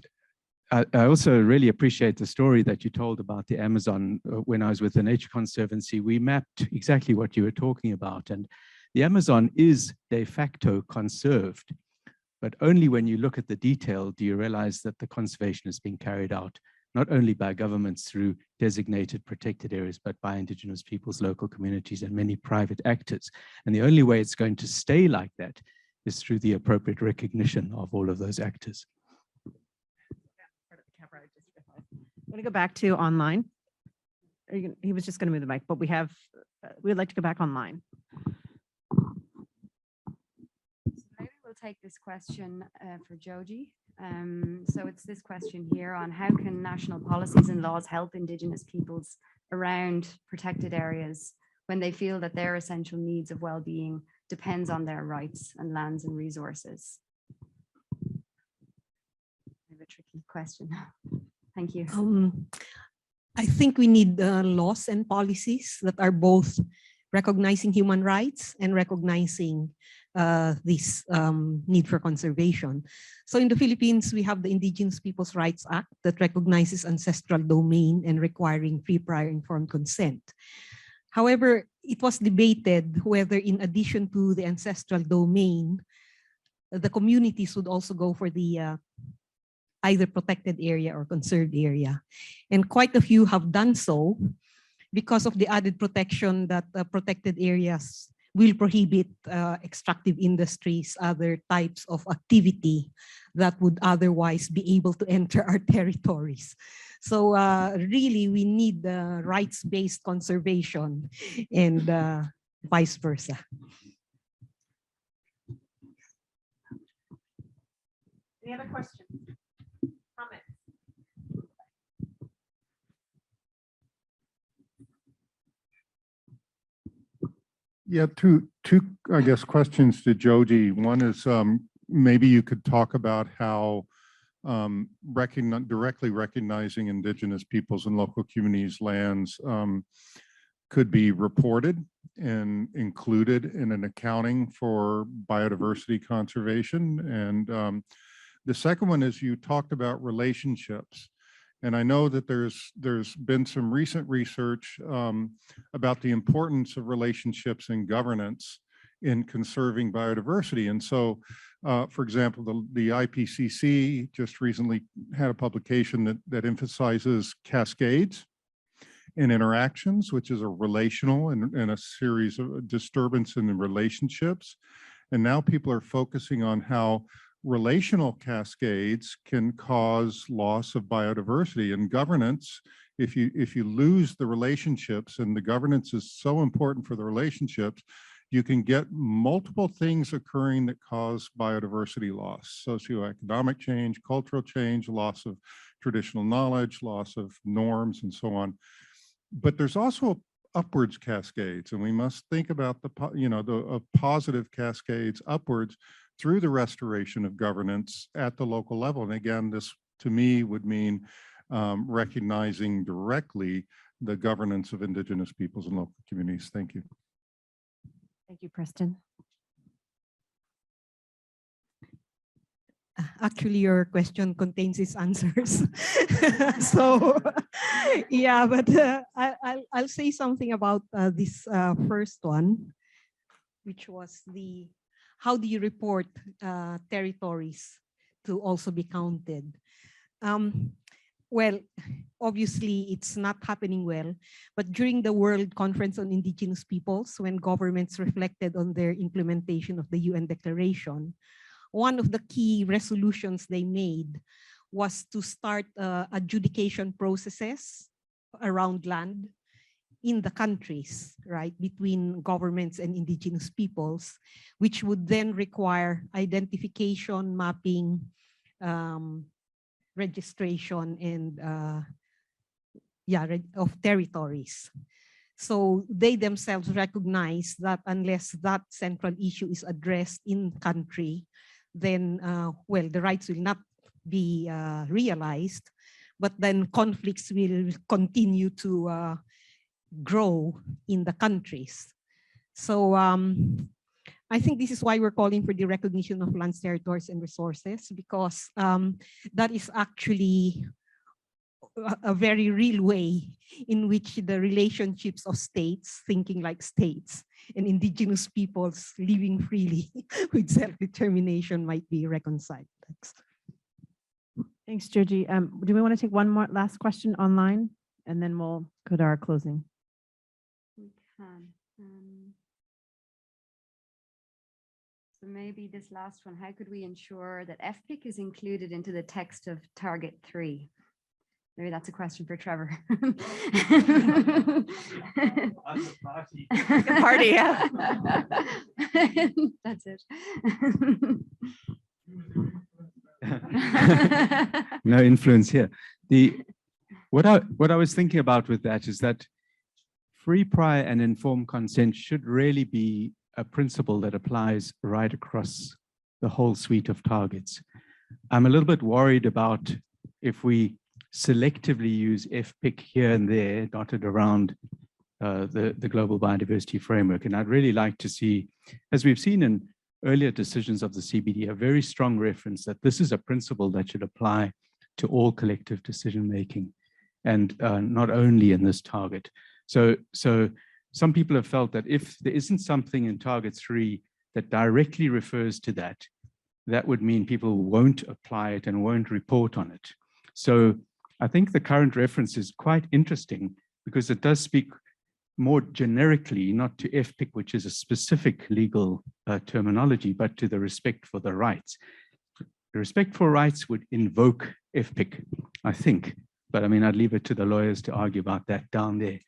I also really appreciate the story that you told about the Amazon. When I was with the Nature Conservancy, we mapped exactly what you were talking about. And the Amazon is de facto conserved, but only when you look at the detail do you realize that the conservation is being carried out not only by governments through designated protected areas, but by indigenous peoples, local communities, and many private actors. And the only way it's going to stay like that is through the appropriate recognition of all of those actors. I'm going to go back to online. He was just going to move the mic, but we'd like to go back online. Maybe we'll take this question for Joji. So it's this question here on how can national policies and laws help Indigenous peoples around protected areas when they feel that their essential needs of well-being depends on their rights and lands and resources? A tricky question. Thank you. I think we need laws and policies that are both recognizing human rights and recognizing this need for conservation. So in the Philippines, we have the Indigenous Peoples' Rights Act that recognizes ancestral domain and requiring free, prior, informed consent. However, it was debated whether in addition to the ancestral domain, the communities would also go for the either protected area or conserved area. And quite a few have done so because of the added protection that protected areas will prohibit extractive industries, other types of activity that would otherwise be able to enter our territories. So really, we need rights-based conservation and vice versa. Any other questions? Comments? Yeah, two, I guess, questions to Joji. One is maybe you could talk about how directly recognizing Indigenous peoples and local communities' lands could be reported and included in an accounting for biodiversity conservation. And the second one is you talked about relationships. And I know that there's been some recent research about the importance of relationships and governance in conserving biodiversity. And so, for example, the IPCC just recently had a publication that emphasizes cascades and interactions, which is a relational and a series of disturbance in the relationships. And now people are focusing on how relational cascades can cause loss of biodiversity and governance. If you lose the relationships, and the governance is so important for the relationships, you can get multiple things occurring that cause biodiversity loss: socioeconomic change, cultural change, loss of traditional knowledge, loss of norms, and so on. But there's also upwards cascades, and we must think about the positive cascades upwards through the restoration of governance at the local level. And again, this to me would mean recognizing directly the governance of Indigenous peoples and local communities. Thank you. Thank you, Preston. Actually, your question contains its answers. So, yeah, but I'll say something about this first one, which was how do you report territories to also be counted? Well, obviously, it's not happening well, but during the World Conference on Indigenous Peoples, when governments reflected on their implementation of the UN Declaration, one of the key resolutions they made was to start adjudication processes around land in the countries, right, between governments and Indigenous peoples, which would then require identification, mapping, registration, and of territories. So they themselves recognize that unless that central issue is addressed in country, then, well, the rights will not be realized, but then conflicts will continue to grow in the countries. So I think this is why we're calling for the recognition of lands, territories, and resources, because that is actually a very real way in which the relationships of states, thinking like states, and Indigenous peoples living freely with self-determination might be reconciled. Thanks. Thanks, Georgie. Do we want to take one more last question online, and then we'll go to our closing? We can. So maybe this last one, how could we ensure that FPIC is included into the text of Target 3? Maybe that's a question for Trevor. Party, yeah. That's it. No influence here. What I was thinking about with that is that free, prior, and informed consent should really be a principle that applies right across the whole suite of targets. I'm a little bit worried about if we selectively use FPIC here and there, dotted around the global biodiversity framework. And I'd really like to see, as we've seen in earlier decisions of the CBD, a very strong reference that this is a principle that should apply to all collective decision making, and not only in this target. So some people have felt that if there isn't something in target 3 that directly refers to that, that would mean people won't apply it and won't report on it. So I think the current reference is quite interesting because it does speak more generically, not to FPIC, which is a specific legal terminology, but to the respect for the rights. The respect for rights would invoke FPIC, I think. But I mean, I'd leave it to the lawyers to argue about that down there.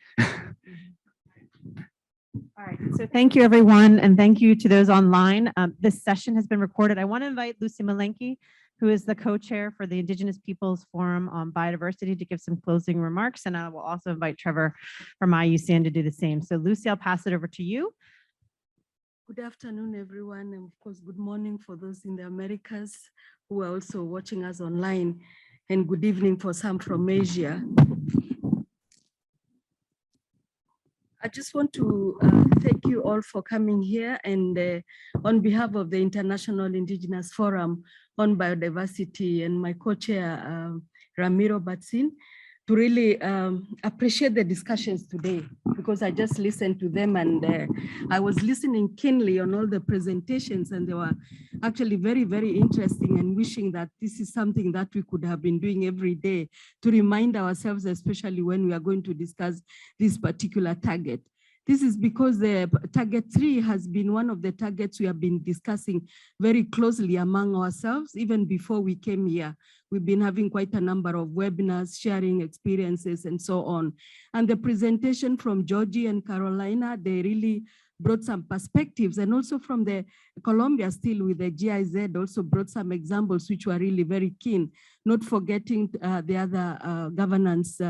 All right, so thank you everyone, and thank you to those online. This session has been recorded. I want to invite Lucy Malenki, who is the co-chair for the Indigenous Peoples Forum on Biodiversity, to give some closing remarks, and I will also invite Trevor from IUCN to do the same. So Lucy, I'll pass it over to you. Good afternoon, everyone, and of course, good morning for those in the Americas who are also watching us online, and good evening for some from Asia. I just want to thank you all for coming here, and on behalf of the International Indigenous Forum on Biodiversity and my co-chair, Ramiro Batsin, to really appreciate the discussions today, because I just listened to them, and I was listening keenly on all the presentations, and they were actually very, very interesting, and wishing that this is something that we could have been doing every day to remind ourselves, especially when we are going to discuss this particular target. This is because the target 3 has been one of the targets we have been discussing very closely among ourselves, even before we came here. We've been having quite a number of webinars, sharing experiences and so on. And the presentation from Georgie and Carolina, they really brought some perspectives, and also from the Colombia still with the GIZ also brought some examples which were really very keen, not forgetting the other governance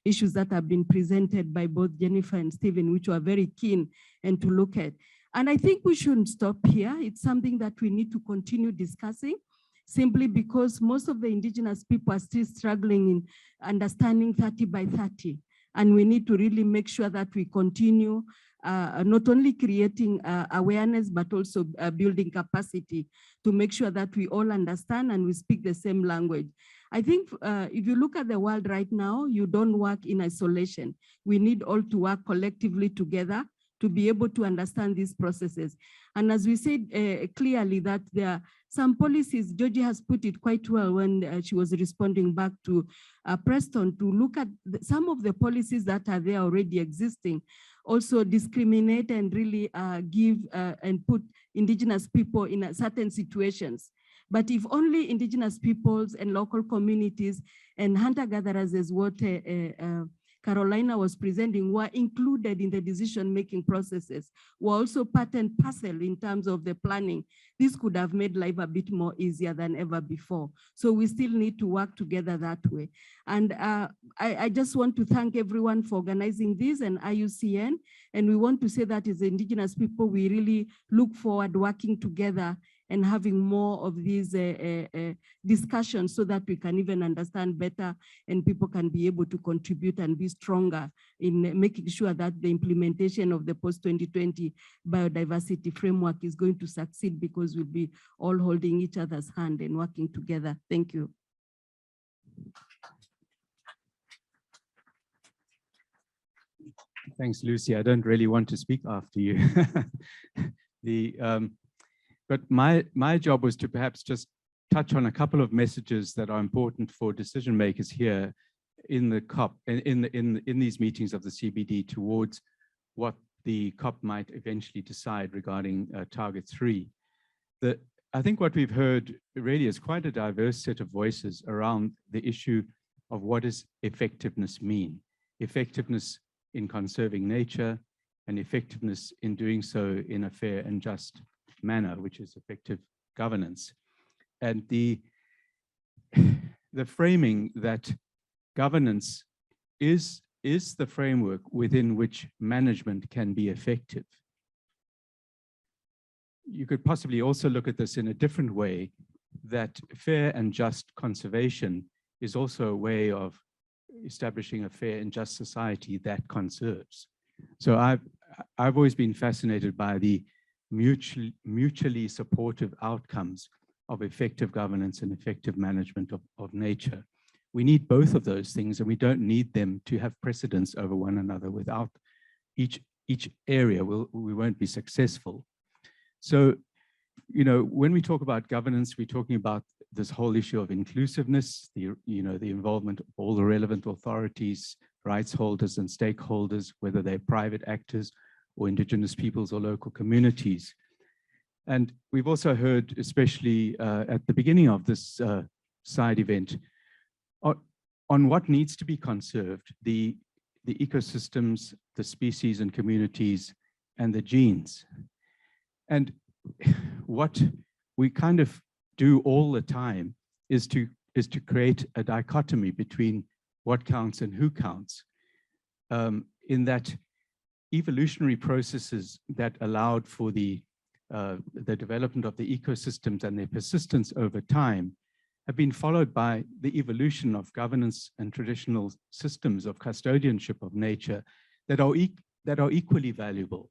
issues that have been presented by both Jennifer and Stephen, which were very keen and to look at. And I think we shouldn't stop here. It's something that we need to continue discussing, simply because most of the indigenous people are still struggling in understanding 30 by 30. And we need to really make sure that we continue not only creating awareness, but also building capacity to make sure that we all understand and we speak the same language. I think if you look at the world right now, you don't work in isolation. We need all to work collectively together to be able to understand these processes. And as we said clearly that there are some policies, Georgie has put it quite well when she was responding back to Preston, to look at some of the policies that are there already existing, also discriminate and really give and put indigenous people in certain situations. But if only indigenous peoples and local communities and hunter-gatherers, as what Carolina was presenting, were included in the decision-making processes, were also part and parcel in terms of the planning, this could have made life a bit more easier than ever before. So we still need to work together that way. And I just want to thank everyone for organizing this, and IUCN, and we want to say that as indigenous people, we really look forward working together and having more of these discussions so that we can even understand better and people can be able to contribute and be stronger in making sure that the implementation of the post-2020 biodiversity framework is going to succeed, because we'll be all holding each other's hand and working together. Thank you. Thanks, Lucy. I don't really want to speak after you. But my job was to perhaps just touch on a couple of messages that are important for decision makers here in the COP, in these meetings of the CBD, towards what the COP might eventually decide regarding target 3. I think what we've heard really is quite a diverse set of voices around the issue of what does effectiveness mean? Effectiveness in conserving nature, and effectiveness in doing so in a fair and just manner, which is effective governance. And the framing that governance is the framework within which management can be effective. You could possibly also look at this in a different way, that fair and just conservation is also a way of establishing a fair and just society that conserves. So I've always been fascinated by the mutually supportive outcomes of effective governance and effective management of nature. We need both of those things, and we don't need them to have precedence over one another. Without each area, we won't be successful. So, you know, when we talk about governance, we're talking about this whole issue of inclusiveness, the involvement of all the relevant authorities, rights holders and stakeholders, whether they're private actors or Indigenous peoples or local communities. And we've also heard, especially at the beginning of this side event, on what needs to be conserved, the ecosystems, the species and communities, and the genes. And what we kind of do all the time is to create a dichotomy between what counts and who counts, in that evolutionary processes that allowed for the development of the ecosystems and their persistence over time have been followed by the evolution of governance and traditional systems of custodianship of nature that are equally valuable.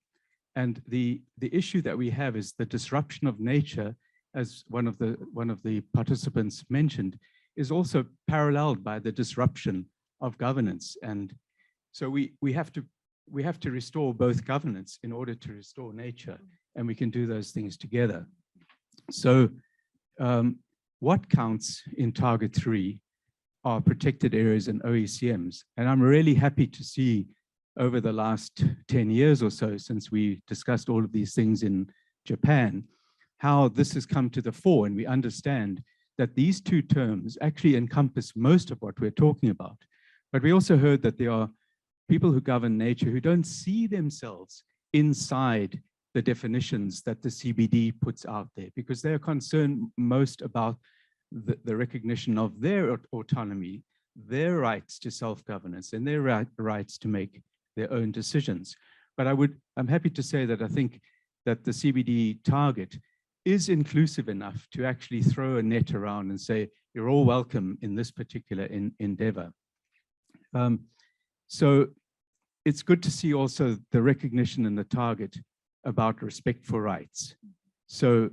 And the issue that we have is the disruption of nature, as one of the participants mentioned, is also paralleled by the disruption of governance. And so we have to restore both governance in order to restore nature, and we can do those things together. So what counts in Target 3 are protected areas and OECMs. And I'm really happy to see over the last 10 years or so, since we discussed all of these things in Japan, how this has come to the fore, and we understand that these two terms actually encompass most of what we're talking about. But we also heard that there are people who govern nature who don't see themselves inside the definitions that the CBD puts out there, because they're concerned most about the recognition of their autonomy, their rights to self-governance, and their rights to make their own decisions. But I'm happy to say that I think that the CBD target is inclusive enough to actually throw a net around and say, you're all welcome in this particular endeavor. So it's good to see also the recognition in the target about respect for rights. So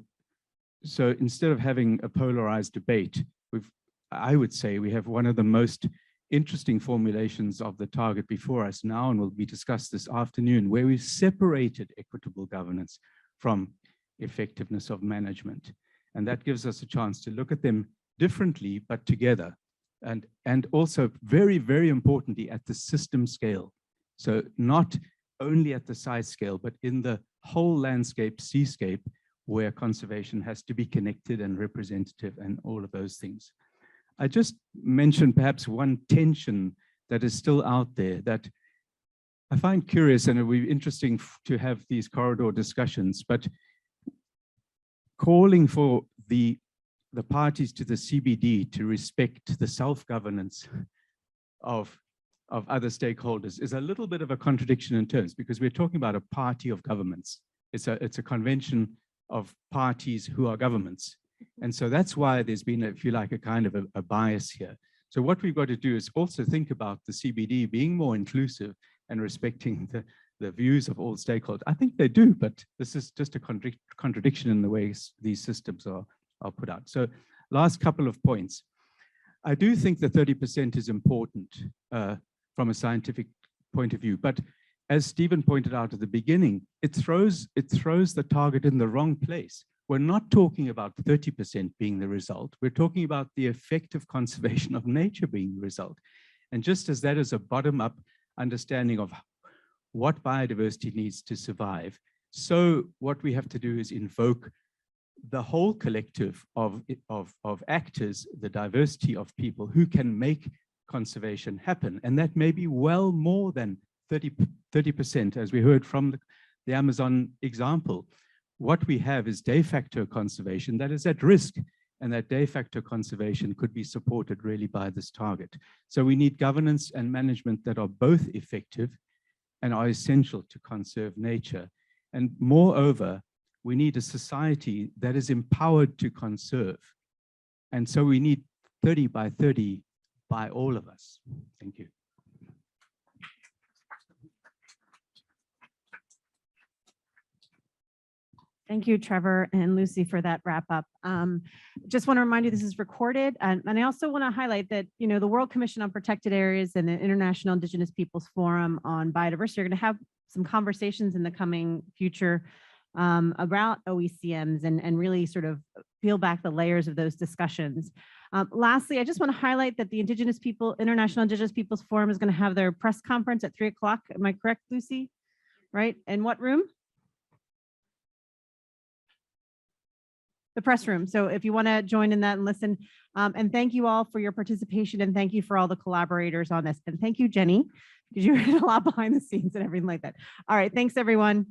instead of having a polarized debate, I would say we have one of the most interesting formulations of the target before us now, and will be discussed this afternoon, where we've separated equitable governance from effectiveness of management. And that gives us a chance to look at them differently, but together. And also very, very importantly, at the system scale. So not only at the size scale, but in the whole landscape, seascape, where conservation has to be connected and representative and all of those things. I just mentioned perhaps one tension that is still out there that I find curious, and it will be interesting to have these corridor discussions, but calling for the parties to the CBD to respect the self-governance of other stakeholders is a little bit of a contradiction in terms, because we're talking about a party of governments. It's a convention of parties who are governments. And so that's why there's been, if you like, a kind of a bias here. So what we've got to do is also think about the CBD being more inclusive and respecting the views of all stakeholders. I think they do, but this is just a contradiction in the way these systems are put out. So last couple of points. I do think the 30% is important from a scientific point of view, but as Stephen pointed out at the beginning, it throws the target in the wrong place. We're not talking about 30% being the result. We're talking about the effective conservation of nature being the result. And just as that is a bottom-up understanding of what biodiversity needs to survive, so what we have to do is invoke the whole collective of actors, the diversity of people who can make conservation happen. And that may be well more than 30%, as we heard from the Amazon example. What we have is de facto conservation that is at risk, and that de facto conservation could be supported really by this target. So we need governance and management that are both effective and are essential to conserve nature. And moreover, we need a society that is empowered to conserve. And so we need 30 by 30 by all of us. Thank you. Thank you, Trevor and Lucy, for that wrap up. Just want to remind you this is recorded. And I also want to highlight that, you know, the World Commission on Protected Areas and the International Indigenous Peoples Forum on Biodiversity are going to have some conversations in the coming future about OECMs and really sort of peel back the layers of those discussions. Lastly, I just want to highlight that the International Indigenous Peoples Forum is going to have their press conference at 3 o'clock. Am I correct, Lucy? Right? In what room? The press room. So if you want to join in that and listen, and thank you all for your participation, and thank you for all the collaborators on this. And thank you, Jenny, because you're a lot behind the scenes and everything like that. All right. Thanks, everyone.